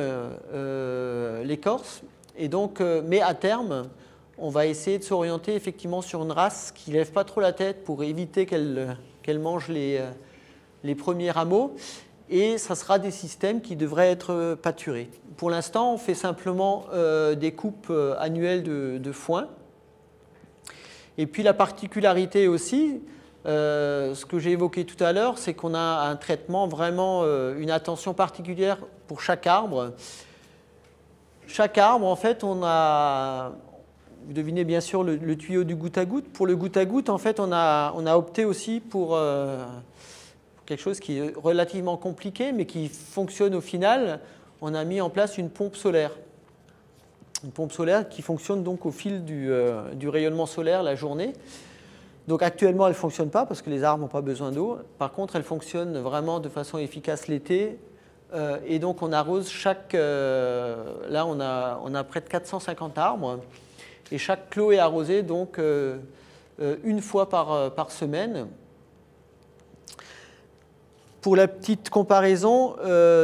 l'écorce. Et donc, mais à terme, on va essayer de s'orienter effectivement sur une race qui ne lève pas trop la tête pour éviter qu'elle mange les premiers rameaux. Et ça sera des systèmes qui devraient être pâturés. Pour l'instant, on fait simplement des coupes annuelles de foin. Et puis la particularité aussi, ce que j'ai évoqué tout à l'heure, c'est qu'on a un traitement vraiment, une attention particulière pour chaque arbre. Chaque arbre, en fait, on a, vous devinez bien sûr le tuyau du goutte à goutte. Pour le goutte à goutte, en fait, on a opté aussi pour quelque chose qui est relativement compliqué, mais qui fonctionne au final. On a mis en place une pompe solaire. Une pompe solaire qui fonctionne donc au fil du rayonnement solaire la journée. Donc actuellement, elle ne fonctionne pas parce que les arbres n'ont pas besoin d'eau. Par contre, elle fonctionne vraiment de façon efficace l'été. Et donc on arrose chaque... là, on a près de 450 arbres. Et chaque clos est arrosé donc une fois par semaine. Pour la petite comparaison,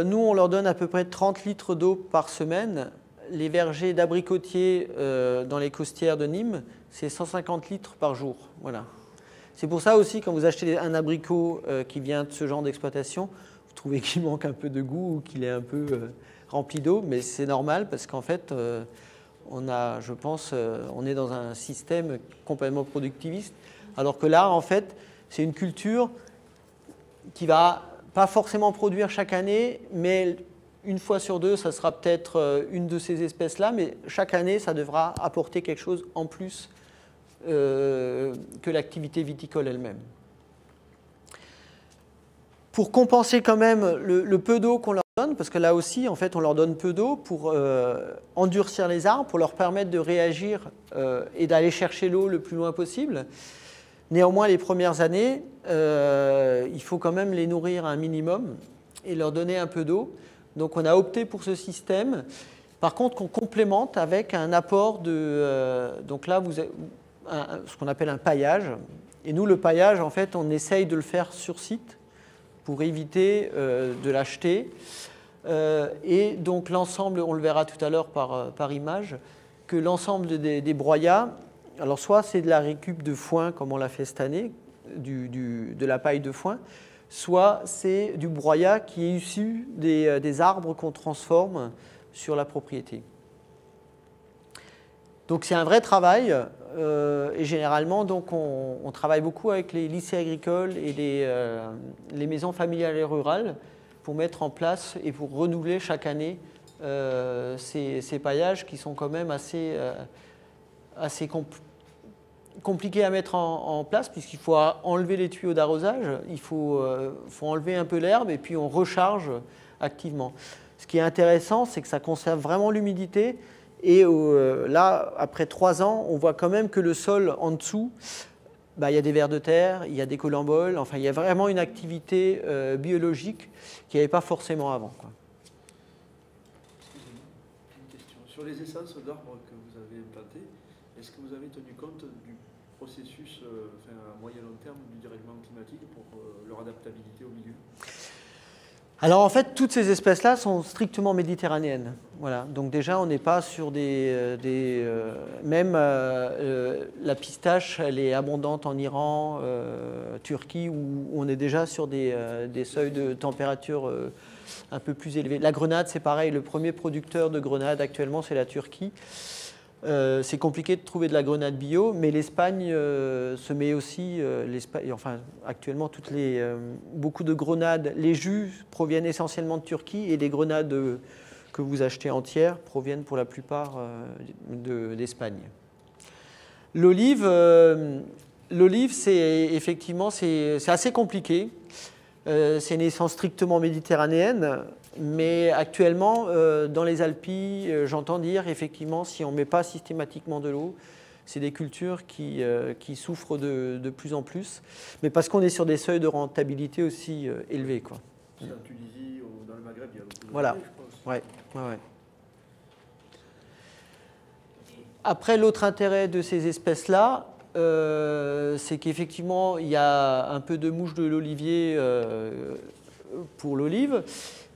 nous, on leur donne à peu près 30 litres d'eau par semaine. Les vergers d'abricotiers dans les costières de Nîmes, c'est 150 litres par jour. Voilà. C'est pour ça aussi, quand vous achetez un abricot qui vient de ce genre d'exploitation, vous trouvez qu'il manque un peu de goût ou qu'il est un peu rempli d'eau, mais c'est normal parce qu'en fait, on est dans un système complètement productiviste, alors que là, en fait, c'est une culture qui va pas forcément produire chaque année, mais une fois sur deux, ça sera peut-être une de ces espèces-là, mais chaque année, ça devra apporter quelque chose en plus que l'activité viticole elle-même. Pour compenser quand même le peu d'eau qu'on leur donne, parce que là aussi, en fait, on leur donne peu d'eau pour endurcir les arbres, pour leur permettre de réagir et d'aller chercher l'eau le plus loin possible. Néanmoins, les premières années, il faut quand même les nourrir à un minimum et leur donner un peu d'eau. Donc on a opté pour ce système. Par contre, qu'on complémente avec un apport de... donc là, ce qu'on appelle un paillage. Et nous, le paillage, en fait, on essaye de le faire sur site pour éviter de l'acheter. Et donc l'ensemble, on le verra tout à l'heure par image, que l'ensemble des broyats, alors soit c'est de la récup de foin, comme on l'a fait cette année, de la paille de foin, soit c'est du broyat qui est issu des arbres qu'on transforme sur la propriété. Donc c'est un vrai travail, et généralement donc on travaille beaucoup avec les lycées agricoles et les maisons familiales et rurales pour mettre en place et pour renouveler chaque année ces paillages qui sont quand même assez compliqués à mettre en place, puisqu'il faut enlever les tuyaux d'arrosage, il faut enlever un peu l'herbe et puis on recharge activement. Ce qui est intéressant, c'est que ça conserve vraiment l'humidité. Et là, après 3 ans, on voit quand même que le sol en dessous, il y a des vers de terre, il y a des colamboles, enfin il y a vraiment une activité biologique qu'il n'y avait pas forcément avant, quoi. Excusez-moi, une question. Sur les essences d'arbres que vous avez implantées, est-ce que vous avez tenu compte du processus à moyen long terme du dérèglement climatique pour leur adaptabilité au milieu? Alors en fait, toutes ces espèces-là sont strictement méditerranéennes. Voilà. Donc déjà, on n'est pas sur même la pistache, elle est abondante en Iran, Turquie, où on est déjà sur des seuils de température un peu plus élevés. La grenade, c'est pareil. Le premier producteur de grenade actuellement, c'est la Turquie. C'est compliqué de trouver de la grenade bio, mais l'Espagne se met aussi, actuellement beaucoup de grenades, les jus proviennent essentiellement de Turquie et les grenades que vous achetez entières proviennent pour la plupart d'Espagne. L'olive, c'est effectivement c'est assez compliqué. C'est une essence strictement méditerranéenne. Mais actuellement, dans les Alpilles, j'entends dire, effectivement, si on ne met pas systématiquement de l'eau, c'est des cultures qui souffrent de plus en plus, mais parce qu'on est sur des seuils de rentabilité aussi élevés, quoi. C'est en Tunisie ou dans le Maghreb, il y a beaucoup de voilà. je pense. Ouais. Après, l'autre intérêt de ces espèces-là, c'est qu'effectivement, il y a un peu de mouche de l'olivier pour l'olive,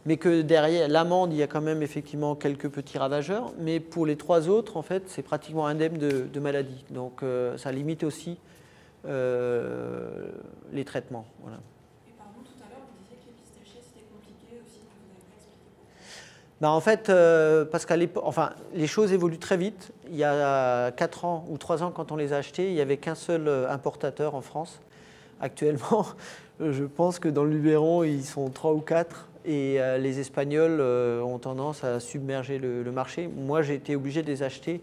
mais que derrière l'amande, il y a quand même effectivement quelques petits ravageurs. Mais pour les 3 autres, en fait, c'est pratiquement indemne de maladie. Donc ça limite aussi les traitements. Voilà. Et pardon, tout à l'heure, vous disiez que les pistachés, c'était compliqué aussi, que vous n'avez pas expliqué. En fait, parce qu'à l'époque, les choses évoluent très vite. Il y a 4 ans ou 3 ans, quand on les a achetés, il n'y avait qu'un seul importateur en France. Actuellement, je pense que dans le Luberon, ils sont 3 ou 4. Et les Espagnols ont tendance à submerger le marché. Moi, j'ai été obligé de les acheter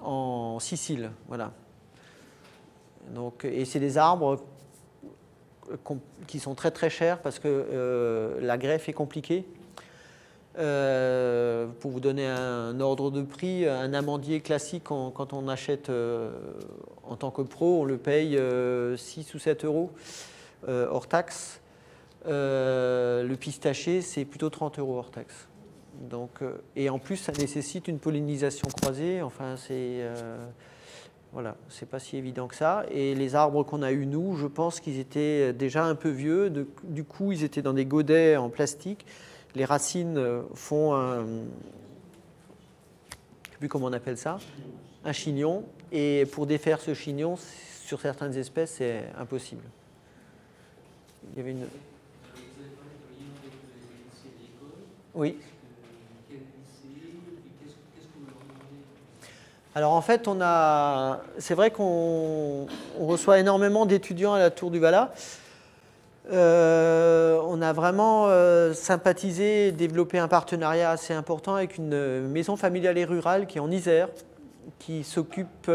en Sicile. Voilà. Donc, et c'est des arbres qui sont très très chers parce que la greffe est compliquée. Pour vous donner un ordre de prix, un amandier classique, quand on achète en tant que pro, on le paye 6 ou 7 euros hors taxe. Le pistaché, c'est plutôt 30 euros hors taxe. Donc, et en plus, ça nécessite une pollinisation croisée. Enfin, voilà, c'est pas si évident que ça. Et les arbres qu'on a eus, nous, je pense qu'ils étaient déjà un peu vieux. Du coup, ils étaient dans des godets en plastique. Les racines font je ne sais plus comment on appelle ça, un chignon. Et pour défaire ce chignon, sur certaines espèces, c'est impossible. Il y avait une... Oui. Alors en fait, c'est vrai qu'on reçoit énormément d'étudiants à la Tour du Valat. On a vraiment sympathisé et développé un partenariat assez important avec une maison familiale et rurale qui est en Isère, qui s'occupe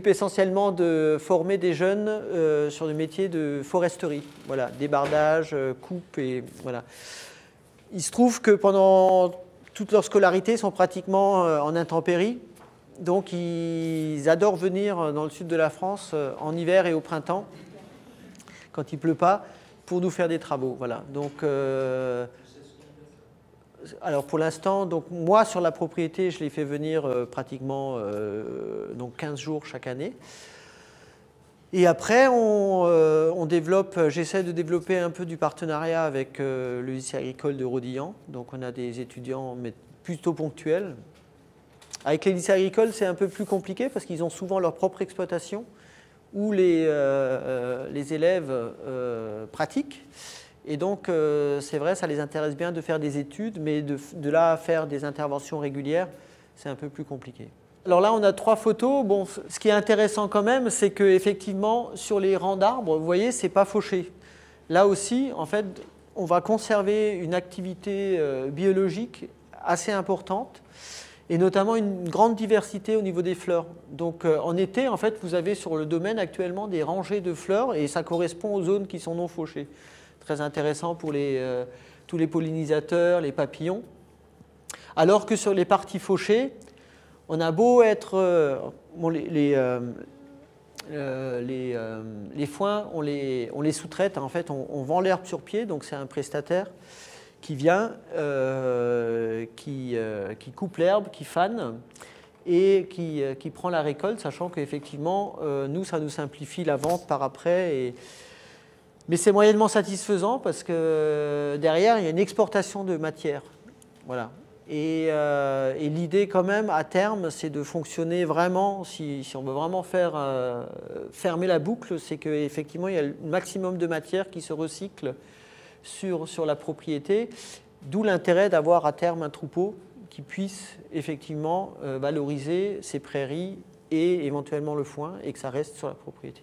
essentiellement de former des jeunes sur le métier de foresterie, voilà, débardage, coupe et voilà. Il se trouve que pendant toute leur scolarité, ils sont pratiquement en intempérie, donc ils adorent venir dans le sud de la France en hiver et au printemps, quand il ne pleut pas, pour nous faire des travaux. Voilà. Donc alors pour l'instant, donc moi sur la propriété, je l'ai fait venir pratiquement donc 15 jours chaque année. Et après, on développe, j'essaie de développer un peu du partenariat avec le lycée agricole de Rodilhan. Donc on a des étudiants, mais plutôt ponctuels. Avec les lycées agricoles, c'est un peu plus compliqué parce qu'ils ont souvent leur propre exploitation où les élèves pratiquent. Et donc, c'est vrai, ça les intéresse bien de faire des études, mais de là à faire des interventions régulières, c'est un peu plus compliqué. Alors là, on a 3 photos. Bon, ce qui est intéressant quand même, c'est qu'effectivement, sur les rangs d'arbres, vous voyez, ce n'est pas fauché. Là aussi, en fait, on va conserver une activité biologique assez importante, et notamment une grande diversité au niveau des fleurs. Donc en été, en fait, vous avez sur le domaine actuellement des rangées de fleurs, et ça correspond aux zones qui sont non fauchées. Très intéressant pour tous les pollinisateurs, les papillons. Alors que sur les parties fauchées, on a beau être... bon, les foins, on les sous-traite. En fait, on vend l'herbe sur pied, donc c'est un prestataire qui vient, qui coupe l'herbe, qui fane et qui prend la récolte, sachant qu'effectivement, nous, ça nous simplifie la vente par après. Mais c'est moyennement satisfaisant parce que derrière, il y a une exportation de matière. Voilà. Et l'idée quand même, à terme, c'est de fonctionner vraiment, si on veut vraiment faire fermer la boucle, c'est qu'effectivement, il y a le maximum de matière qui se recycle sur la propriété, d'où l'intérêt d'avoir à terme un troupeau qui puisse effectivement valoriser ces prairies et éventuellement le foin et que ça reste sur la propriété.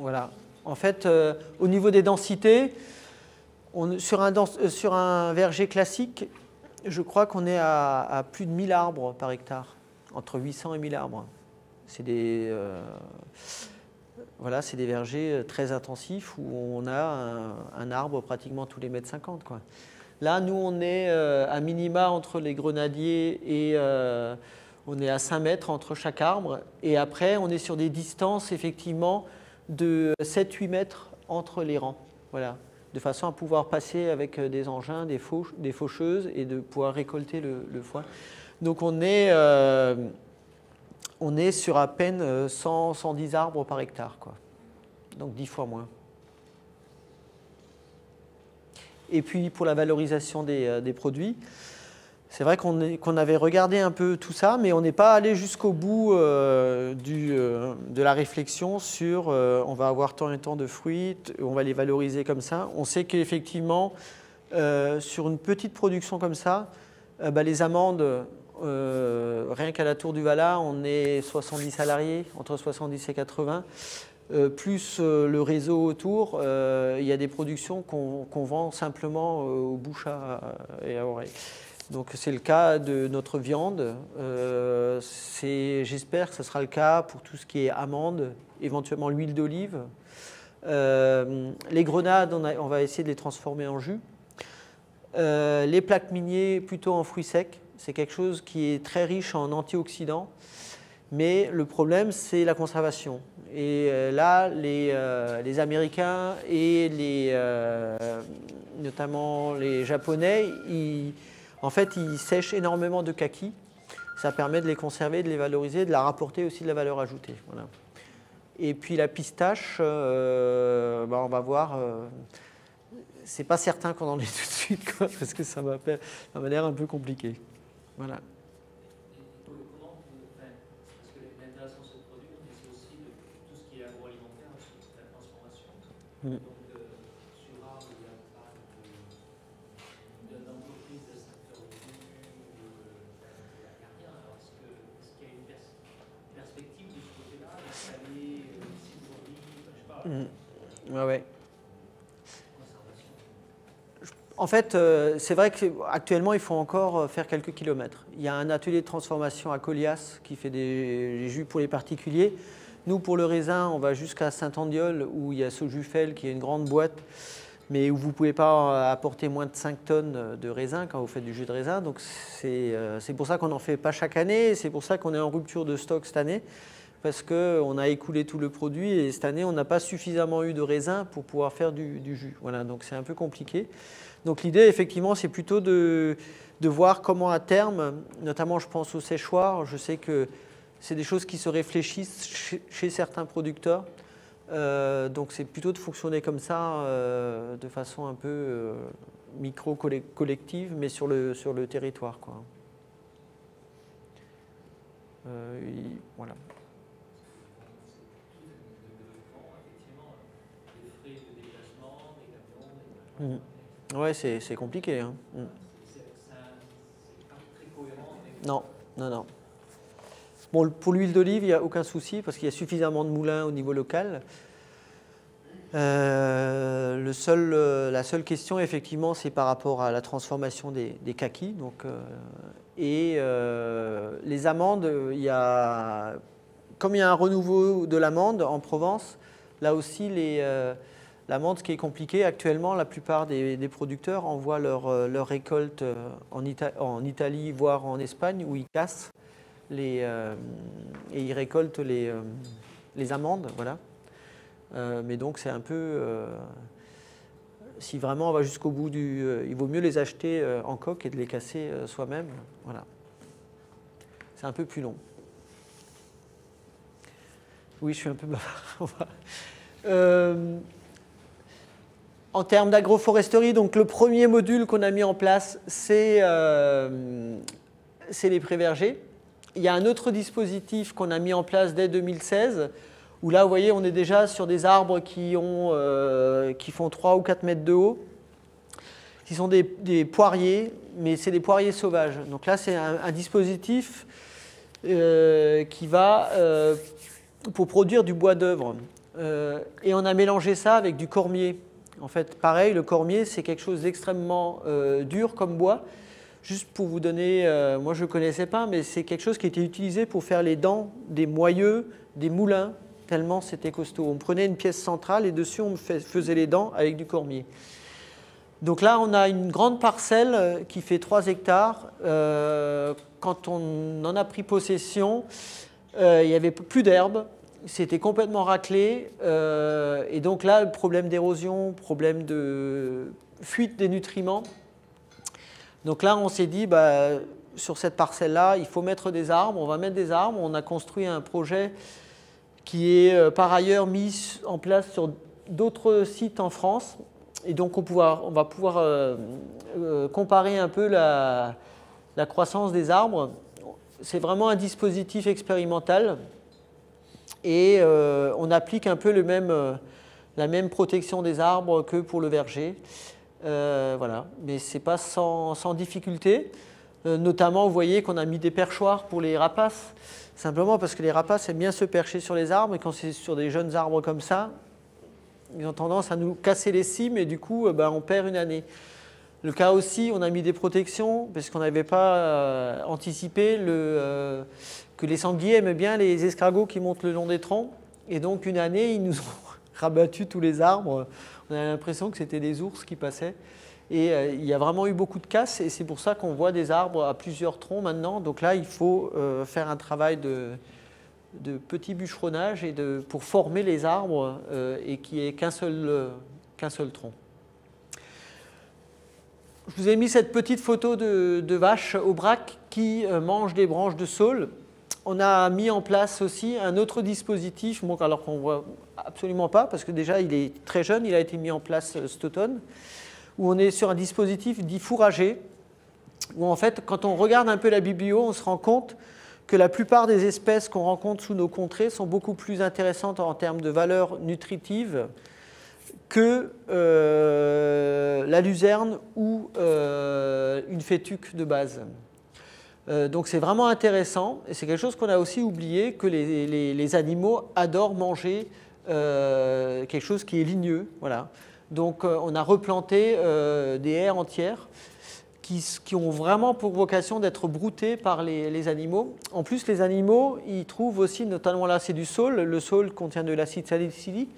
Voilà. En fait, au niveau des densités, sur un verger classique, je crois qu'on est à plus de 1000 arbres par hectare, entre 800 et 1000 arbres. C'est des vergers très intensifs où on a un arbre pratiquement tous les mètres 50, quoi. Là, nous, on est à minima entre les grenadiers et on est à 5 mètres entre chaque arbre. Et après, on est sur des distances, effectivement, de 7-8 mètres entre les rangs, voilà, de façon à pouvoir passer avec des engins, des faucheuses et de pouvoir récolter le foin. Donc on est sur à peine 100-110 arbres par hectare, quoi. Donc 10 fois moins. Et puis pour la valorisation des produits, c'est vrai qu'on avait regardé un peu tout ça, mais on n'est pas allé jusqu'au bout de la réflexion sur on va avoir tant et tant de fruits, on va les valoriser comme ça. On sait qu'effectivement, sur une petite production comme ça, les amandes, rien qu'à la Tour du Valat, on est 70 salariés, entre 70 et 80. Plus le réseau autour, il y a des productions qu'on vend simplement aux bouches et à oreilles. Donc c'est le cas de notre viande, j'espère que ce sera le cas pour tout ce qui est amandes, éventuellement l'huile d'olive. Les grenades, on va essayer de les transformer en jus. Les plaques miniers plutôt en fruits secs, c'est quelque chose qui est très riche en antioxydants, mais le problème c'est la conservation. Et là, les Américains et notamment les Japonais, en fait, ils sèchent énormément de kakis. Ça permet de les conserver, de les valoriser, de la rapporter aussi de la valeur ajoutée. Voilà. Et puis la pistache, on va voir. C'est pas certain qu'on en ait tout de suite, quoi, parce que ça m'a l'air un peu compliqué. Voilà. Parce que l'intéressant de ce produit, c'est aussi tout ce qui est agroalimentaire, la transformation. Donc, sur arbre, il y a pas d'entreprise de secteur du, il n'y a rien. Alors, est-ce qu'il y a une perspective de ce côté-là, d'installer ici aujourd'hui, je sais pas. Ouais. En fait, c'est vrai qu'actuellement, il faut encore faire quelques kilomètres. Il y a un atelier de transformation à Colias qui fait des jus pour les particuliers. Nous, pour le raisin, on va jusqu'à Saint-Andiol où il y a Sojufel qui est une grande boîte mais où vous ne pouvez pas apporter moins de 5 tonnes de raisin quand vous faites du jus de raisin. Donc c'est pour ça qu'on n'en fait pas chaque année, c'est pour ça qu'on est en rupture de stock cette année, parce qu'on a écoulé tout le produit et cette année on n'a pas suffisamment eu de raisin pour pouvoir faire du jus. Voilà, donc c'est un peu compliqué. Donc l'idée effectivement c'est plutôt de voir comment à terme, notamment je pense au séchoir, je sais que c'est des choses qui se réfléchissent chez certains producteurs. Donc c'est plutôt de fonctionner comme ça, de façon un peu micro-collective, mais sur le territoire, quoi. Voilà. Ouais, c'est compliqué. Hein. Non, non, non. Bon, pour l'huile d'olive, il n'y a aucun souci parce qu'il y a suffisamment de moulins au niveau local. La seule question, effectivement, c'est par rapport à la transformation des kakis. Donc, les amandes, comme il y a un renouveau de l'amande en Provence, là aussi, l'amande, ce qui est compliqué, actuellement, la plupart des producteurs envoient leur récolte en Italie, voire en Espagne, où ils cassent. Et ils récoltent les amandes, voilà. Mais donc c'est un peu, si vraiment on va jusqu'au bout il vaut mieux les acheter en coque et de les casser soi-même, voilà. C'est un peu plus long. Oui, je suis un peu bavard. En termes d'agroforesterie, donc le premier module qu'on a mis en place, c'est les prés-vergers. Il y a un autre dispositif qu'on a mis en place dès 2016, où là, vous voyez, on est déjà sur des arbres qui font 3 ou 4 mètres de haut, qui sont des poiriers, mais c'est des poiriers sauvages. Donc là, c'est un dispositif qui va pour produire du bois d'œuvre. Et on a mélangé ça avec du cormier. En fait, pareil, le cormier, c'est quelque chose d'extrêmement dur comme bois. Juste pour vous donner, moi je ne connaissais pas, mais c'est quelque chose qui était utilisé pour faire les dents des moyeux, des moulins, tellement c'était costaud. On prenait une pièce centrale et dessus on faisait les dents avec du cormier. Donc là on a une grande parcelle qui fait 3 hectares. Quand on en a pris possession, il n'y avait plus d'herbe, c'était complètement raclé. Et donc là, le problème d'érosion, problème de fuite des nutriments. Donc là, on s'est dit, sur cette parcelle-là, il faut mettre des arbres. On va mettre des arbres. On a construit un projet qui est par ailleurs mis en place sur d'autres sites en France. Et donc, on va pouvoir comparer un peu la croissance des arbres. C'est vraiment un dispositif expérimental. Et on applique un peu la même protection des arbres que pour le verger. Voilà, mais ce n'est pas sans difficulté. Notamment, vous voyez qu'on a mis des perchoirs pour les rapaces, simplement parce que les rapaces aiment bien se percher sur les arbres, et quand c'est sur des jeunes arbres comme ça, ils ont tendance à nous casser les cimes, et du coup, on perd une année. Le cas aussi, on a mis des protections, parce qu'on n'avait pas anticipé que les sangliers aiment bien les escargots qui montent le long des troncs, et donc une année, ils nous ont rabattu tous les arbres. On a l'impression que c'était des ours qui passaient. Et il y a vraiment eu beaucoup de casse, et c'est pour ça qu'on voit des arbres à plusieurs troncs maintenant. Donc là, il faut faire un travail de petit bûcheronnage pour former les arbres et qu'il n'y ait qu'un seul tronc. Je vous ai mis cette petite photo de vache aubrac qui mange des branches de saule. On a mis en place aussi un autre dispositif, alors qu'on ne voit absolument pas, parce que déjà il est très jeune, il a été mis en place cet automne, où on est sur un dispositif dit fourrager, où en fait, quand on regarde un peu la biblio, on se rend compte que la plupart des espèces qu'on rencontre sous nos contrées sont beaucoup plus intéressantes en termes de valeur nutritive que la luzerne ou une fétuque de base. Donc c'est vraiment intéressant, et c'est quelque chose qu'on a aussi oublié, que les animaux adorent manger quelque chose qui est ligneux. Voilà. Donc on a replanté des haies entières qui ont vraiment pour vocation d'être broutées par les animaux. En plus, les animaux, ils trouvent aussi, notamment là c'est du saule, le saule contient de l'acide salicylique,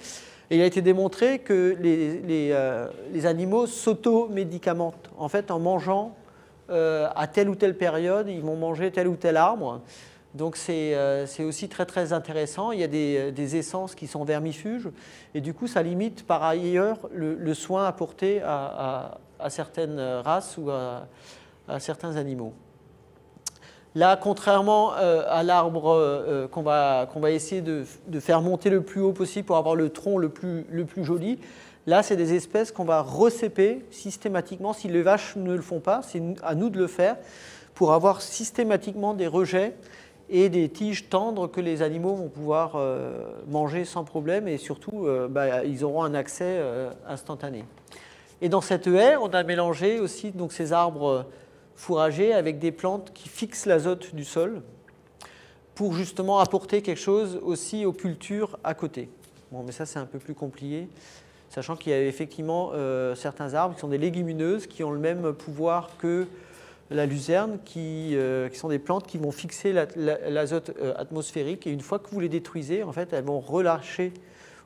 Et il a été démontré que les animaux s'auto-médicamentent. En fait, en mangeant à telle ou telle période, ils vont manger tel ou tel arbre. Donc c'est aussi très très intéressant. Il y a des essences qui sont vermifuges et du coup ça limite par ailleurs le soin apporté à certaines races ou à certains animaux. Là, contrairement à l'arbre qu'on va essayer de faire monter le plus haut possible pour avoir le tronc le plus joli, là c'est des espèces qu'on va recéper systématiquement. Si les vaches ne le font pas, c'est à nous de le faire pour avoir systématiquement des rejets et des tiges tendres que les animaux vont pouvoir manger sans problème et surtout ils auront un accès instantané. Et dans cette haie, on a mélangé aussi donc, ces arbres fourragers avec des plantes qui fixent l'azote du sol pour justement apporter quelque chose aussi aux cultures à côté. Bon, mais ça c'est un peu plus compliqué, sachant qu'il y a effectivement certains arbres qui sont des légumineuses qui ont le même pouvoir que la luzerne, qui sont des plantes qui vont fixer l'azote atmosphérique et une fois que vous les détruisez, en fait, elles vont relâcher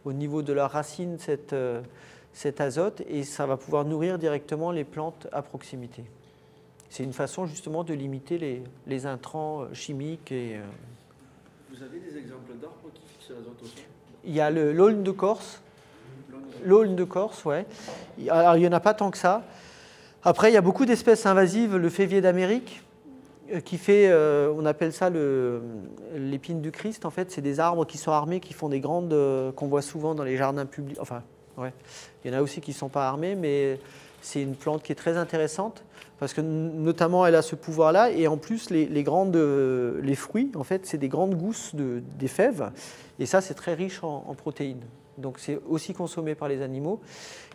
au niveau de la racine cet azote et ça va pouvoir nourrir directement les plantes à proximité. C'est une façon justement de limiter les intrants chimiques. Vous avez des exemples d'arbres qui fixent l'azote au sol? Il y a l'aulne de Corse. L'aulne de Corse, ouais. Alors il n'y en a pas tant que ça. Après, il y a beaucoup d'espèces invasives, le févier d'Amérique, qui fait, on appelle ça l'épine du Christ. En fait, c'est des arbres qui sont armés, qui font des grandes, qu'on voit souvent dans les jardins publics. Enfin, ouais. Il y en a aussi qui ne sont pas armés, mais c'est une plante qui est très intéressante parce que notamment elle a ce pouvoir-là et en plus les fruits, en fait, c'est des grandes gousses des fèves et ça, c'est très riche en protéines. Donc, c'est aussi consommé par les animaux.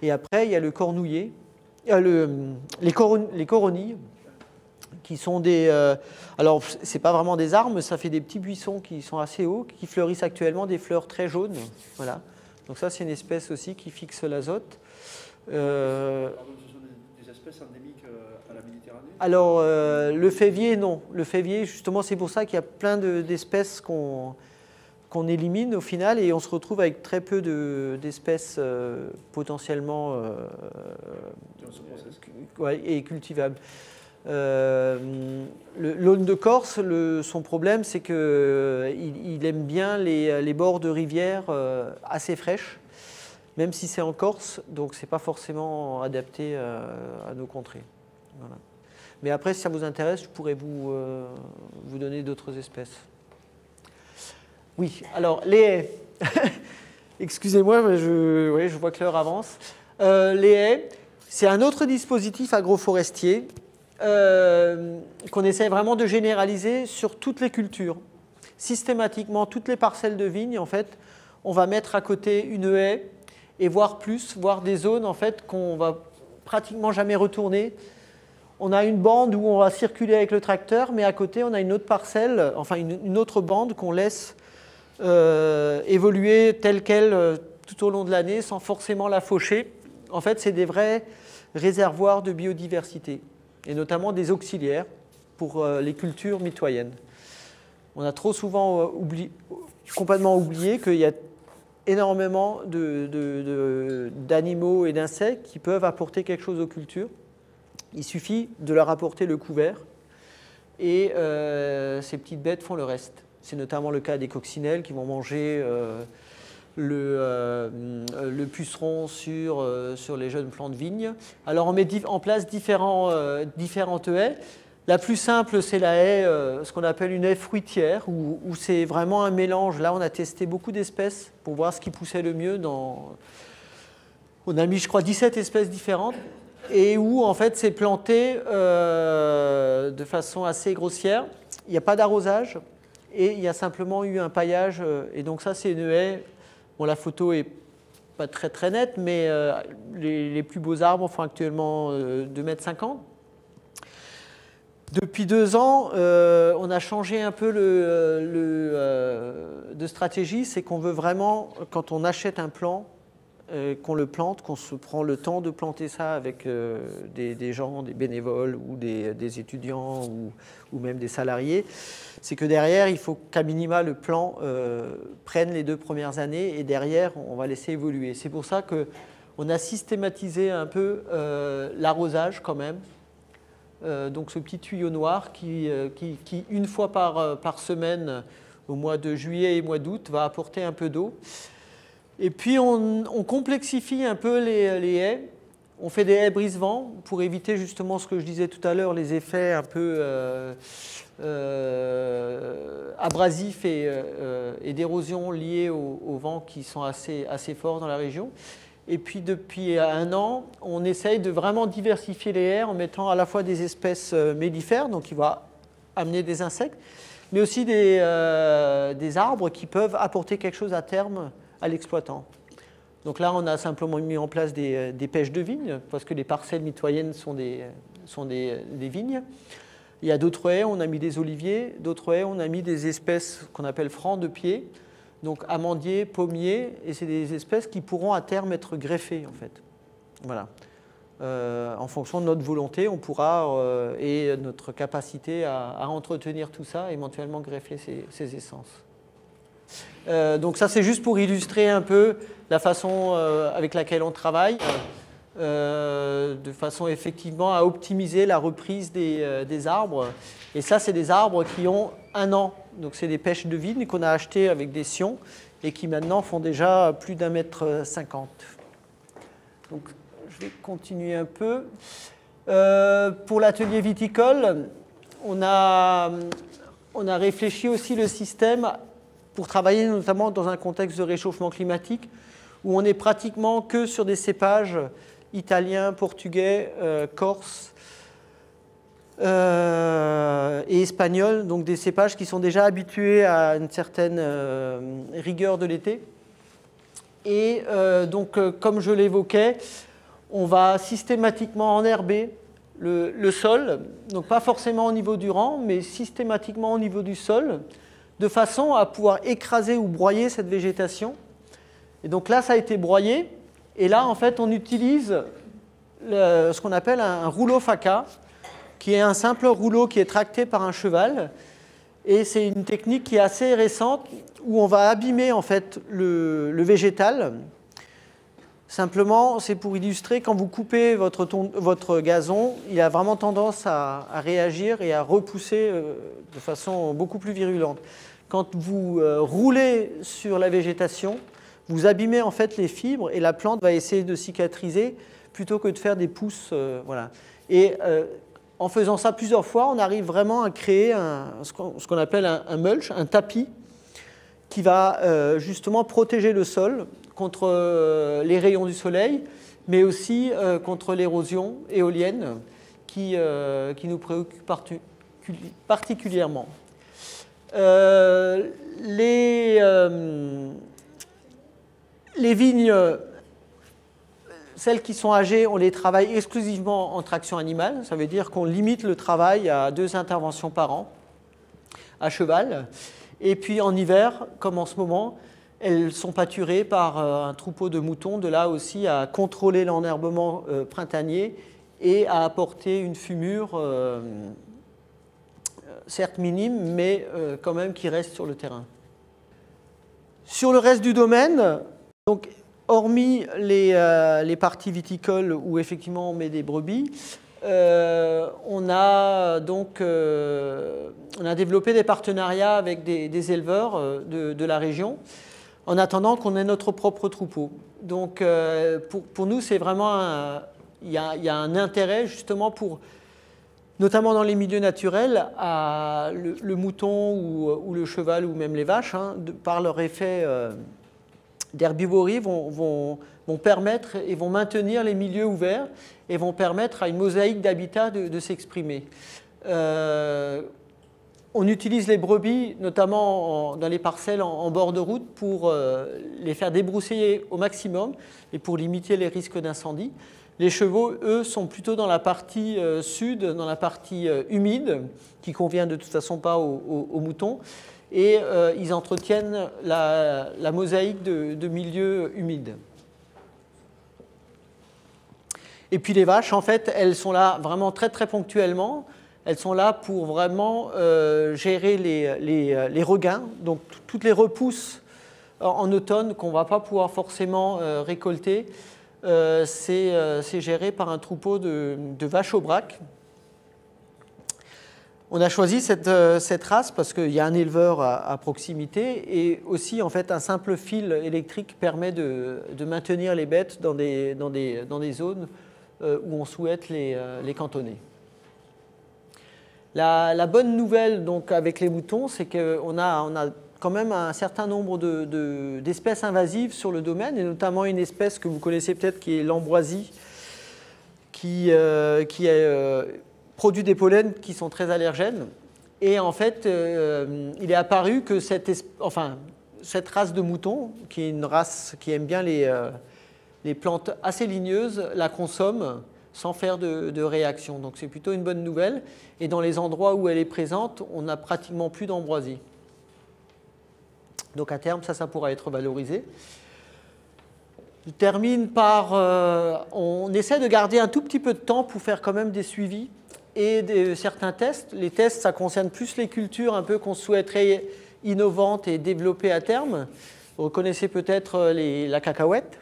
Et après, il y a le cornouiller. Les coronilles, qui sont des... alors, ce n'est pas vraiment des arbres, mais ça fait des petits buissons qui sont assez hauts, qui fleurissent actuellement des fleurs très jaunes. Voilà. Donc ça, c'est une espèce aussi qui fixe l'azote. Ce sont des espèces endémiques à la Méditerranée? Alors, le févier, non. Le févier, justement, c'est pour ça qu'il y a plein d'espèces qu'on élimine au final et on se retrouve avec très peu d'espèces potentiellement et cultivables. L'aulne de Corse, son problème, c'est qu'il aime bien les bords de rivières assez fraîches, même si c'est en Corse, donc ce n'est pas forcément adapté à nos contrées. Voilà. Mais après, si ça vous intéresse, je pourrais vous donner d'autres espèces. Oui, alors les haies. Excusez-moi, mais je vois que l'heure avance. Les haies, c'est un autre dispositif agroforestier qu'on essaie vraiment de généraliser sur toutes les cultures. Systématiquement, toutes les parcelles de vignes, en fait, on va mettre à côté une haie et voire des zones en fait, qu'on va pratiquement jamais retourner. On a une bande où on va circuler avec le tracteur, mais à côté, on a une autre parcelle, enfin une autre bande qu'on laisse évoluer telle qu'elle tout au long de l'année sans forcément la faucher. En fait, c'est des vrais réservoirs de biodiversité et notamment des auxiliaires pour les cultures mitoyennes. On a trop souvent complètement oublié qu'il y a énormément d'animaux et d'insectes qui peuvent apporter quelque chose aux cultures. Il suffit de leur apporter le couvert et ces petites bêtes font le reste. C'est notamment le cas des coccinelles qui vont manger le puceron sur les jeunes plants de vigne. Alors on met en place différentes haies. La plus simple, c'est la haie, ce qu'on appelle une haie fruitière, où c'est vraiment un mélange. Là, on a testé beaucoup d'espèces pour voir ce qui poussait le mieux. On a mis, je crois, 17 espèces différentes, et où, en fait, c'est planté de façon assez grossière. Il n'y a pas d'arrosage, et il y a simplement eu un paillage. Et donc ça, c'est une haie. Bon, la photo est pas très, très nette, mais les plus beaux arbres font actuellement 2,50 m. Depuis 2 ans, on a changé un peu de stratégie, c'est qu'on veut vraiment, quand on achète un plant, qu'on le plante, qu'on se prend le temps de planter ça avec des gens, des bénévoles ou des étudiants ou même des salariés, c'est que derrière, il faut qu'à minima le plan prenne les 2 premières années et derrière, on va laisser évoluer. C'est pour ça qu'on a systématisé un peu l'arrosage quand même. Donc ce petit tuyau noir qui une fois par semaine, au mois de juillet et mois d'août, va apporter un peu d'eau. Et puis on complexifie un peu les haies. On fait des haies brise-vent pour éviter justement ce que je disais tout à l'heure, les effets un peu abrasifs et d'érosion liés au vent qui sont assez forts dans la région. Et puis depuis 1 an, on essaye de vraiment diversifier les haies en mettant à la fois des espèces mellifères, donc qui vont amener des insectes, mais aussi des arbres qui peuvent apporter quelque chose à terme à l'exploitant. Donc là, on a simplement mis en place des pêches de vignes, parce que les parcelles mitoyennes sont des vignes. Il y a d'autres haies, on a mis des oliviers, d'autres haies, on a mis des espèces qu'on appelle francs de pied, donc amandiers, pommiers, et c'est des espèces qui pourront à terme être greffées, en fait. Voilà. En fonction de notre volonté, on pourra, et notre capacité à entretenir tout ça, éventuellement greffer ces essences. Donc ça, c'est juste pour illustrer un peu la façon avec laquelle on travaille, de façon effectivement à optimiser la reprise des arbres. Et ça, c'est des arbres qui ont 1 an. Donc c'est des pêches de vigne qu'on a achetées avec des sions et qui maintenant font déjà plus d'1,50 m. Donc je vais continuer un peu. Pour l'atelier viticole, on a réfléchi aussi le système pour travailler notamment dans un contexte de réchauffement climatique où on n'est pratiquement que sur des cépages italiens, portugais, corses et espagnols, donc des cépages qui sont déjà habitués à une certaine rigueur de l'été. Et donc, comme je l'évoquais, on va systématiquement enherber le sol, donc pas forcément au niveau du rang, mais systématiquement au niveau du sol, de façon à pouvoir écraser ou broyer cette végétation. Et donc là, ça a été broyé, et là, en fait, on utilise ce qu'on appelle un rouleau faca, qui est un simple rouleau qui est tracté par un cheval, et c'est une technique qui est assez récente, où on va abîmer en fait le végétal. Simplement, c'est pour illustrer, quand vous coupez votre gazon, il a vraiment tendance à réagir et à repousser de façon beaucoup plus virulente. Quand vous roulez sur la végétation, vous abîmez en fait les fibres et la plante va essayer de cicatriser plutôt que de faire des pousses. Voilà. Et en faisant ça plusieurs fois, on arrive vraiment à créer ce qu'on appelle un mulch, un tapis, qui va justement protéger le sol contre les rayons du soleil, mais aussi contre l'érosion éolienne qui nous préoccupe particulièrement. Les vignes, celles qui sont âgées, on les travaille exclusivement en traction animale. Ça veut dire qu'on limite le travail à 2 interventions par an à cheval. Et puis en hiver, comme en ce moment, elles sont pâturées par un troupeau de moutons, de là aussi à contrôler l'enherbement printanier et à apporter une fumure, certes minime, mais quand même qui reste sur le terrain. Sur le reste du domaine, donc, hormis les parties viticoles où effectivement on met des brebis, on a développé des partenariats avec des éleveurs de la région en attendant qu'on ait notre propre troupeau. Donc pour nous, c'est vraiment il y a un intérêt justement pour, notamment dans les milieux naturels, le mouton ou le cheval ou même les vaches, par leur effet d'herbivorie, vont permettre et vont maintenir les milieux ouverts et vont permettre à une mosaïque d'habitats de s'exprimer. On utilise les brebis, notamment dans les parcelles en bord de route, pour les faire débroussailler au maximum et pour limiter les risques d'incendie. Les chevaux, eux, sont plutôt dans la partie sud, dans la partie humide, qui convient de toute façon pas aux moutons, et ils entretiennent la mosaïque de milieux humides. Et puis les vaches, en fait, elles sont là vraiment très très ponctuellement. Elles sont là pour vraiment gérer les regains, donc toutes les repousses en automne qu'on ne va pas pouvoir forcément récolter. C'est géré par un troupeau de vaches au braque. On a choisi cette race parce qu'il y a un éleveur à proximité et aussi en fait un simple fil électrique permet de maintenir les bêtes dans des zones où on souhaite les cantonner. La bonne nouvelle donc avec les moutons, c'est qu'on a quand même un certain nombre d'espèces invasives sur le domaine et notamment une espèce que vous connaissez peut-être qui est l'ambroisie qui produit des pollens qui sont très allergènes. Et en fait, il est apparu que cette race de mouton, qui est une race qui aime bien les plantes assez ligneuses, la consomme sans faire de réaction. Donc c'est plutôt une bonne nouvelle. Et dans les endroits où elle est présente, on n'a pratiquement plus d'ambroisie. Donc à terme, ça pourra être valorisé. Je termine par... on essaie de garder un tout petit peu de temps pour faire quand même des suivis et certains tests. Les tests, ça concerne plus les cultures un peu qu'on souhaiterait innovantes et développées à terme. Vous reconnaissez peut-être la cacahuète.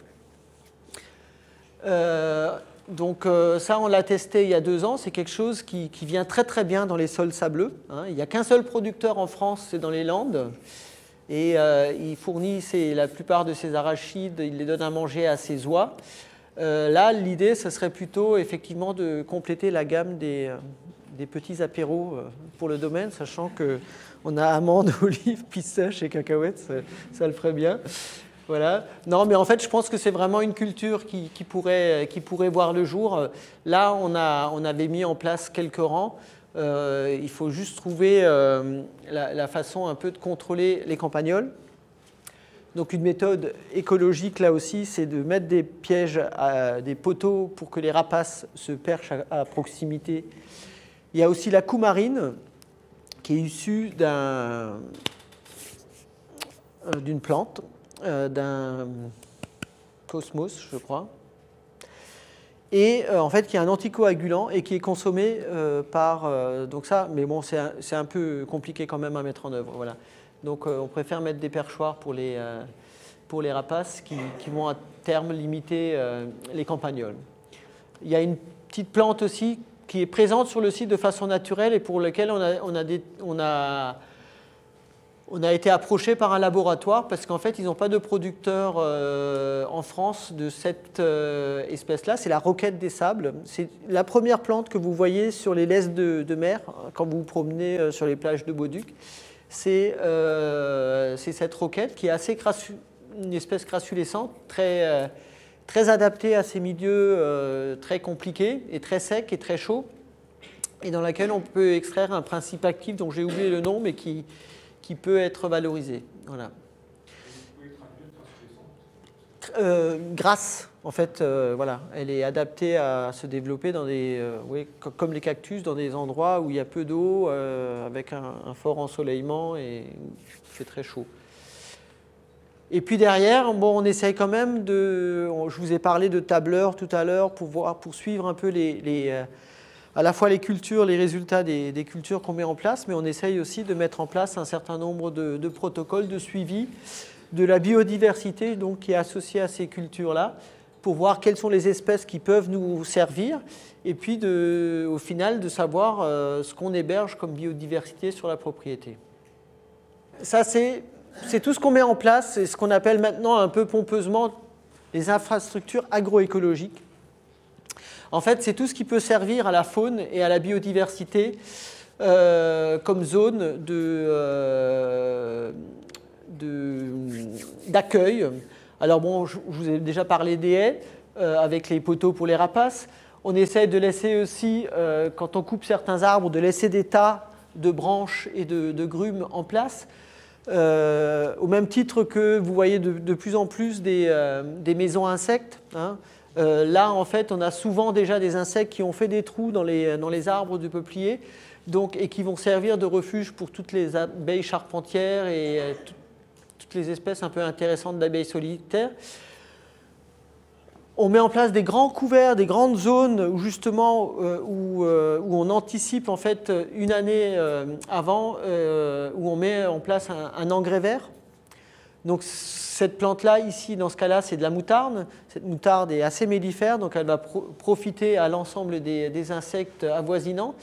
Donc ça, on l'a testé il y a 2 ans. C'est quelque chose qui vient très très bien dans les sols sableux. Il n'y a qu'un seul producteur en France, c'est dans les Landes. Et il fournit la plupart de ses arachides, il les donne à manger à ses oies. Là, l'idée, ce serait plutôt effectivement de compléter la gamme des petits apéros pour le domaine, sachant qu'on a amandes, olives, pistaches et cacahuètes, ça le ferait bien. Voilà. Non, mais en fait, je pense que c'est vraiment une culture qui pourrait voir le jour. Là, on avait mis en place quelques rangs. Il faut juste trouver la façon un peu de contrôler les campagnols. Donc une méthode écologique là aussi, c'est de mettre des pièges, des poteaux pour que les rapaces se perchent à proximité. Il y a aussi la coumarine qui est issue d'une plante, d'un cosmos, je crois. Et en fait qui est un anticoagulant et qui est consommé par... donc ça, mais bon, c'est un peu compliqué quand même à mettre en œuvre. Voilà. Donc on préfère mettre des perchoirs pour les rapaces qui vont à terme limiter les campagnols. Il y a une petite plante aussi qui est présente sur le site de façon naturelle et pour laquelle on a été approché par un laboratoire parce qu'en fait, ils n'ont pas de producteur en France de cette espèce-là. C'est la roquette des sables. C'est la première plante que vous voyez sur les laisses de mer quand vous vous promenez sur les plages de Bauduc. C'est cette roquette qui est assez une espèce crassulescente, très adaptée à ces milieux très compliqués et très secs et très chauds, et dans laquelle on peut extraire un principe actif dont j'ai oublié le nom, mais qui peut être valorisé. Voilà. Grasse, en fait, voilà, elle est adaptée à se développer dans comme les cactus, dans des endroits où il y a peu d'eau, avec un fort ensoleillement et il fait très chaud. Et puis derrière, bon, on essaye quand même je vous ai parlé de tableurs tout à l'heure pour suivre un peu à la fois les cultures, les résultats des cultures qu'on met en place, mais on essaye aussi de mettre en place un certain nombre de protocoles de suivi de la biodiversité donc, qui est associée à ces cultures-là, pour voir quelles sont les espèces qui peuvent nous servir, et puis au final de savoir ce qu'on héberge comme biodiversité sur la propriété. Ça, c'est tout ce qu'on met en place, c'est ce qu'on appelle maintenant un peu pompeusement les infrastructures agroécologiques. En fait, c'est tout ce qui peut servir à la faune et à la biodiversité comme zone d'accueil. Alors bon, je vous ai déjà parlé des haies avec les poteaux pour les rapaces. On essaie de laisser aussi, quand on coupe certains arbres, de laisser des tas de branches et de grumes en place. Au même titre que vous voyez de plus en plus des maisons à insectes. Hein. Là, en fait, on a souvent déjà des insectes qui ont fait des trous dans les arbres de peuplier et qui vont servir de refuge pour toutes les abeilles charpentières et toutes les espèces un peu intéressantes d'abeilles solitaires. On met en place des grands couverts, des grandes zones où justement où on anticipe en fait une année avant, où on met en place un engrais vert. Donc cette plante-là, ici, dans ce cas-là, c'est de la moutarde. Cette moutarde est assez mellifère, donc elle va profiter à l'ensemble des insectes avoisinants.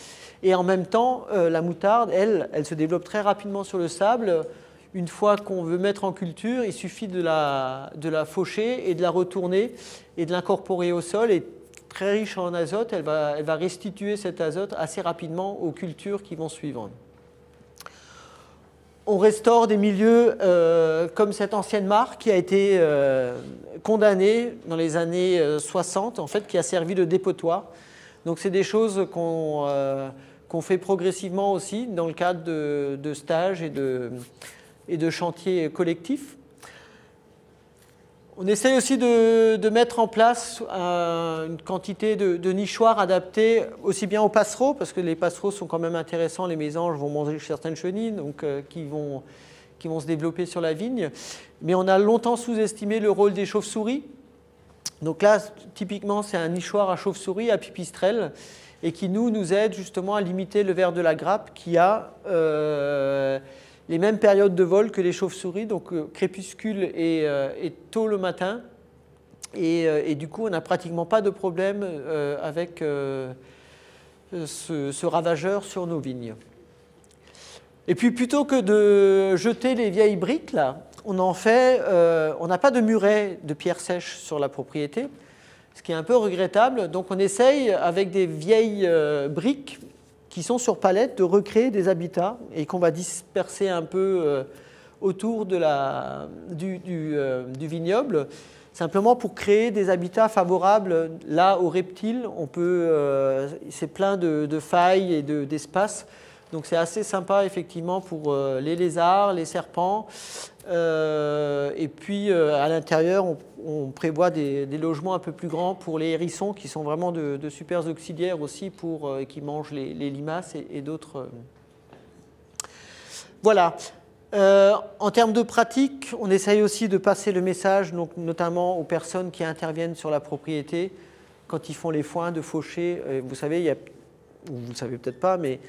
Et en même temps, la moutarde, elle se développe très rapidement sur le sable. Une fois qu'on veut mettre en culture, il suffit de la faucher et de la retourner et de l'incorporer au sol. Et très riche en azote, elle va restituer cet azote assez rapidement aux cultures qui vont suivre. On restaure des milieux comme cette ancienne mare qui a été condamnée dans les années 60, en fait, qui a servi de dépotoir. Donc c'est des choses qu'on fait progressivement aussi dans le cadre de stages et de chantiers collectifs. On essaye aussi de mettre en place une quantité de nichoirs adaptés aussi bien aux passereaux, parce que les passereaux sont quand même intéressants, les mésanges vont manger certaines chenilles, donc qui vont se développer sur la vigne. Mais on a longtemps sous-estimé le rôle des chauves-souris. Donc là, typiquement, c'est un nichoir à chauves-souris, à pipistrelle, et qui nous aide justement à limiter le ver de la grappe qui a les mêmes périodes de vol que les chauves-souris, donc crépuscule et tôt le matin. Et du coup, on n'a pratiquement pas de problème avec ce ravageur sur nos vignes. Et puis, plutôt que de jeter les vieilles briques, là, on n'a pas de muret de pierre sèche sur la propriété, ce qui est un peu regrettable. Donc, on essaye, avec des vieilles briques, qui sont sur palette, de recréer des habitats et qu'on va disperser un peu autour du vignoble, simplement pour créer des habitats favorables là aux reptiles. C'est plein de failles et d'espaces, donc c'est assez sympa effectivement pour les lézards, les serpents. Et puis à l'intérieur, on prévoit des logements un peu plus grands pour les hérissons qui sont vraiment de super auxiliaires aussi qui mangent les limaces et d'autres. Voilà. En termes de pratique, on essaye aussi de passer le message, donc, notamment aux personnes qui interviennent sur la propriété quand ils font les foins, de faucher. Vous savez, vous ne le savez peut-être pas, mais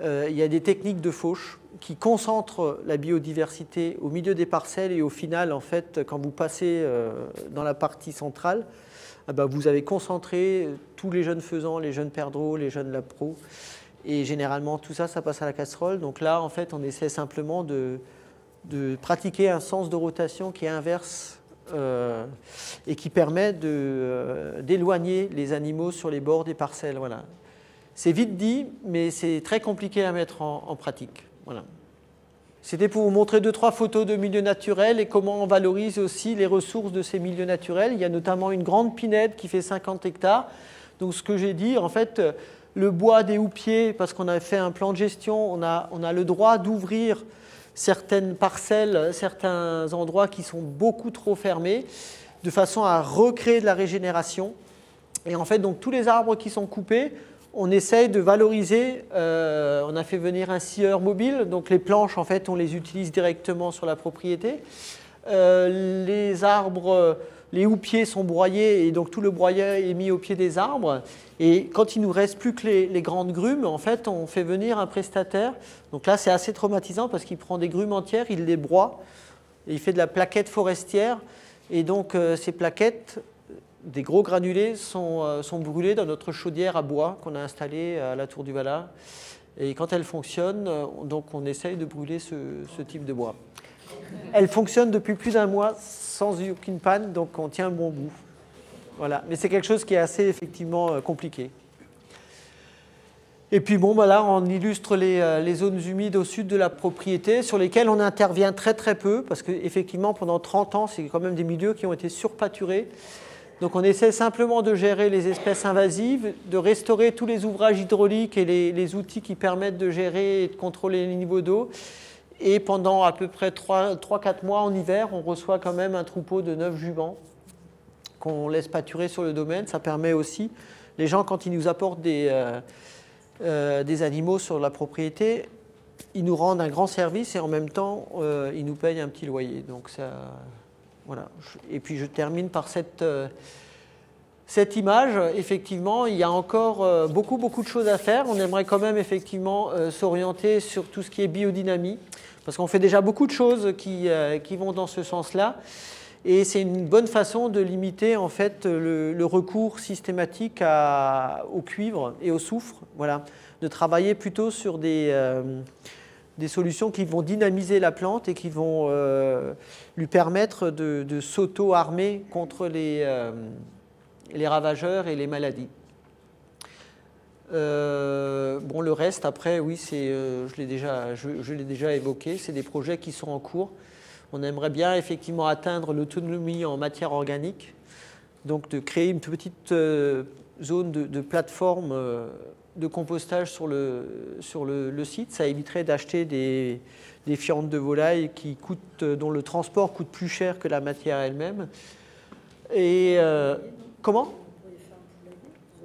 il y a des techniques de fauche qui concentrent la biodiversité au milieu des parcelles et au final, en fait, quand vous passez dans la partie centrale, vous avez concentré tous les jeunes faisans, les jeunes perdreaux, les jeunes lapreaux. Et généralement, tout ça, ça passe à la casserole. Donc là, en fait, on essaie simplement de pratiquer un sens de rotation qui est inverse et qui permet d'éloigner les animaux sur les bords des parcelles. Voilà. C'est vite dit, mais c'est très compliqué à mettre en pratique. Voilà. C'était pour vous montrer 2-3 photos de milieux naturels et comment on valorise aussi les ressources de ces milieux naturels. Il y a notamment une grande pinède qui fait 50 hectares. Donc ce que j'ai dit, en fait, le bois des houppiers, parce qu'on a fait un plan de gestion, on a le droit d'ouvrir certaines parcelles, certains endroits qui sont beaucoup trop fermés, de façon à recréer de la régénération. Et en fait, donc, tous les arbres qui sont coupés, on essaye de valoriser. On a fait venir un scieur mobile, donc les planches, en fait, on les utilise directement sur la propriété. Les arbres, les houppiers sont broyés et donc tout le broyat est mis au pied des arbres. Et quand il ne nous reste plus que les grandes grumes, en fait, on fait venir un prestataire. Donc là, c'est assez traumatisant parce qu'il prend des grumes entières, il les broie et il fait de la plaquette forestière. Et donc, ces plaquettes, des gros granulés, sont brûlés dans notre chaudière à bois qu'on a installée à la Tour du Valat. Et quand elle fonctionne, donc on essaye de brûler ce type de bois. Elle fonctionne depuis plus d'1 mois sans aucune panne, donc on tient un bon bout. Voilà. Mais c'est quelque chose qui est assez effectivement compliqué. Et puis bon, là, on illustre les zones humides au sud de la propriété, sur lesquelles on intervient très très peu, parce qu'effectivement, pendant 30 ans, c'est quand même des milieux qui ont été surpâturés. Donc on essaie simplement de gérer les espèces invasives, de restaurer tous les ouvrages hydrauliques et les outils qui permettent de gérer et de contrôler les niveaux d'eau. Et pendant à peu près 3-4 mois en hiver, on reçoit quand même un troupeau de 9 juments qu'on laisse pâturer sur le domaine. Ça permet aussi, les gens, quand ils nous apportent des animaux sur la propriété, ils nous rendent un grand service et en même temps, ils nous payent un petit loyer. Donc ça, voilà. Et puis je termine par cette cette image, effectivement, il y a encore beaucoup de choses à faire. On aimerait quand même effectivement s'orienter sur tout ce qui est biodynamie, parce qu'on fait déjà beaucoup de choses qui vont dans ce sens-là. Et c'est une bonne façon de limiter en fait le recours systématique au cuivre et au soufre. Voilà. De travailler plutôt sur des solutions qui vont dynamiser la plante et qui vont lui permettre de s'auto-armer contre les ravageurs et les maladies. Bon, le reste, après, oui, je l'ai déjà évoqué, c'est des projets qui sont en cours. On aimerait bien effectivement atteindre l'autonomie en matière organique, donc de créer une petite zone de plateforme de compostage sur le site. Ça éviterait d'acheter des fientes de volaille dont le transport coûte plus cher que la matière elle-même. Et comment ?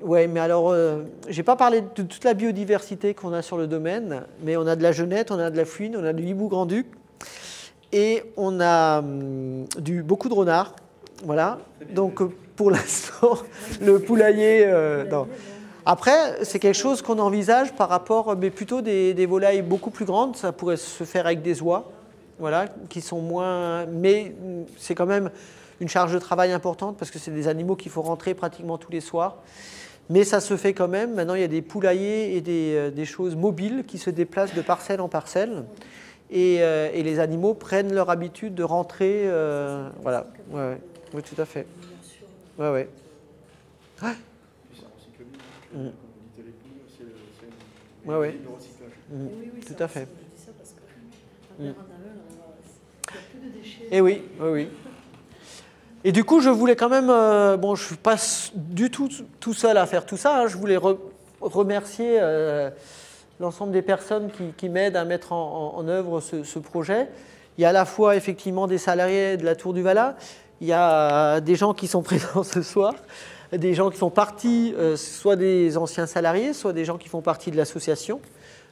Oui, mais alors, je n'ai pas parlé de toute la biodiversité qu'on a sur le domaine, mais on a de la genette, on a de la fouine, on a du hibou grand-duc, et on a beaucoup de renards. Voilà. Donc, pour l'instant, le poulailler... non. Après, c'est quelque chose qu'on envisage par rapport, mais plutôt des volailles beaucoup plus grandes. Ça pourrait se faire avec des oies, voilà, qui sont moins... Mais c'est quand même une charge de travail importante parce que c'est des animaux qu'il faut rentrer pratiquement tous les soirs. Mais ça se fait quand même. Maintenant, il y a des poulaillers et des choses mobiles qui se déplacent de parcelle en parcelle. Et les animaux prennent leur habitude de rentrer. Voilà. Ouais. Oui, tout à fait. Ouais, ouais. Ouais. Ouais, ouais. Tout à fait. Et oui, oui, oui. Et du coup, je voulais quand même, bon, je ne suis pas du tout seul à faire tout ça, hein. Je voulais remercier l'ensemble des personnes qui m'aident à mettre en œuvre ce projet. Il y a à la fois effectivement des salariés de la Tour du Valat, il y a des gens qui sont présents ce soir, des gens qui font partie, soit des anciens salariés, soit des gens qui font partie de l'association.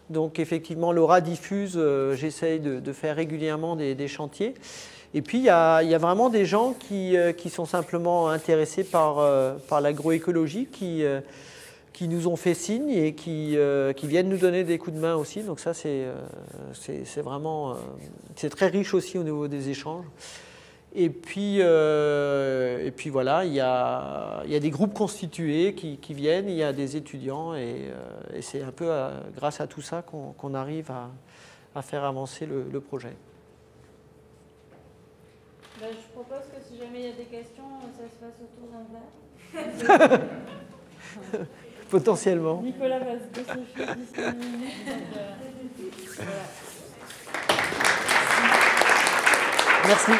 Donc effectivement, Laura diffuse, j'essaye de faire régulièrement des chantiers. Et puis, il y a vraiment des gens qui sont simplement intéressés par l'agroécologie, qui nous ont fait signe et qui viennent nous donner des coups de main aussi. Donc ça, c'est vraiment... c'est très riche aussi au niveau des échanges. Et puis voilà, il y a des groupes constitués qui viennent, il y a des étudiants, et c'est un peu grâce à tout ça qu'on arrive à faire avancer le projet. Ben, je propose que si jamais il y a des questions, ça se fasse autour d'un verre. Potentiellement. Nicolas va se dessoucher d'ici 1 minute. Donc, voilà. Merci.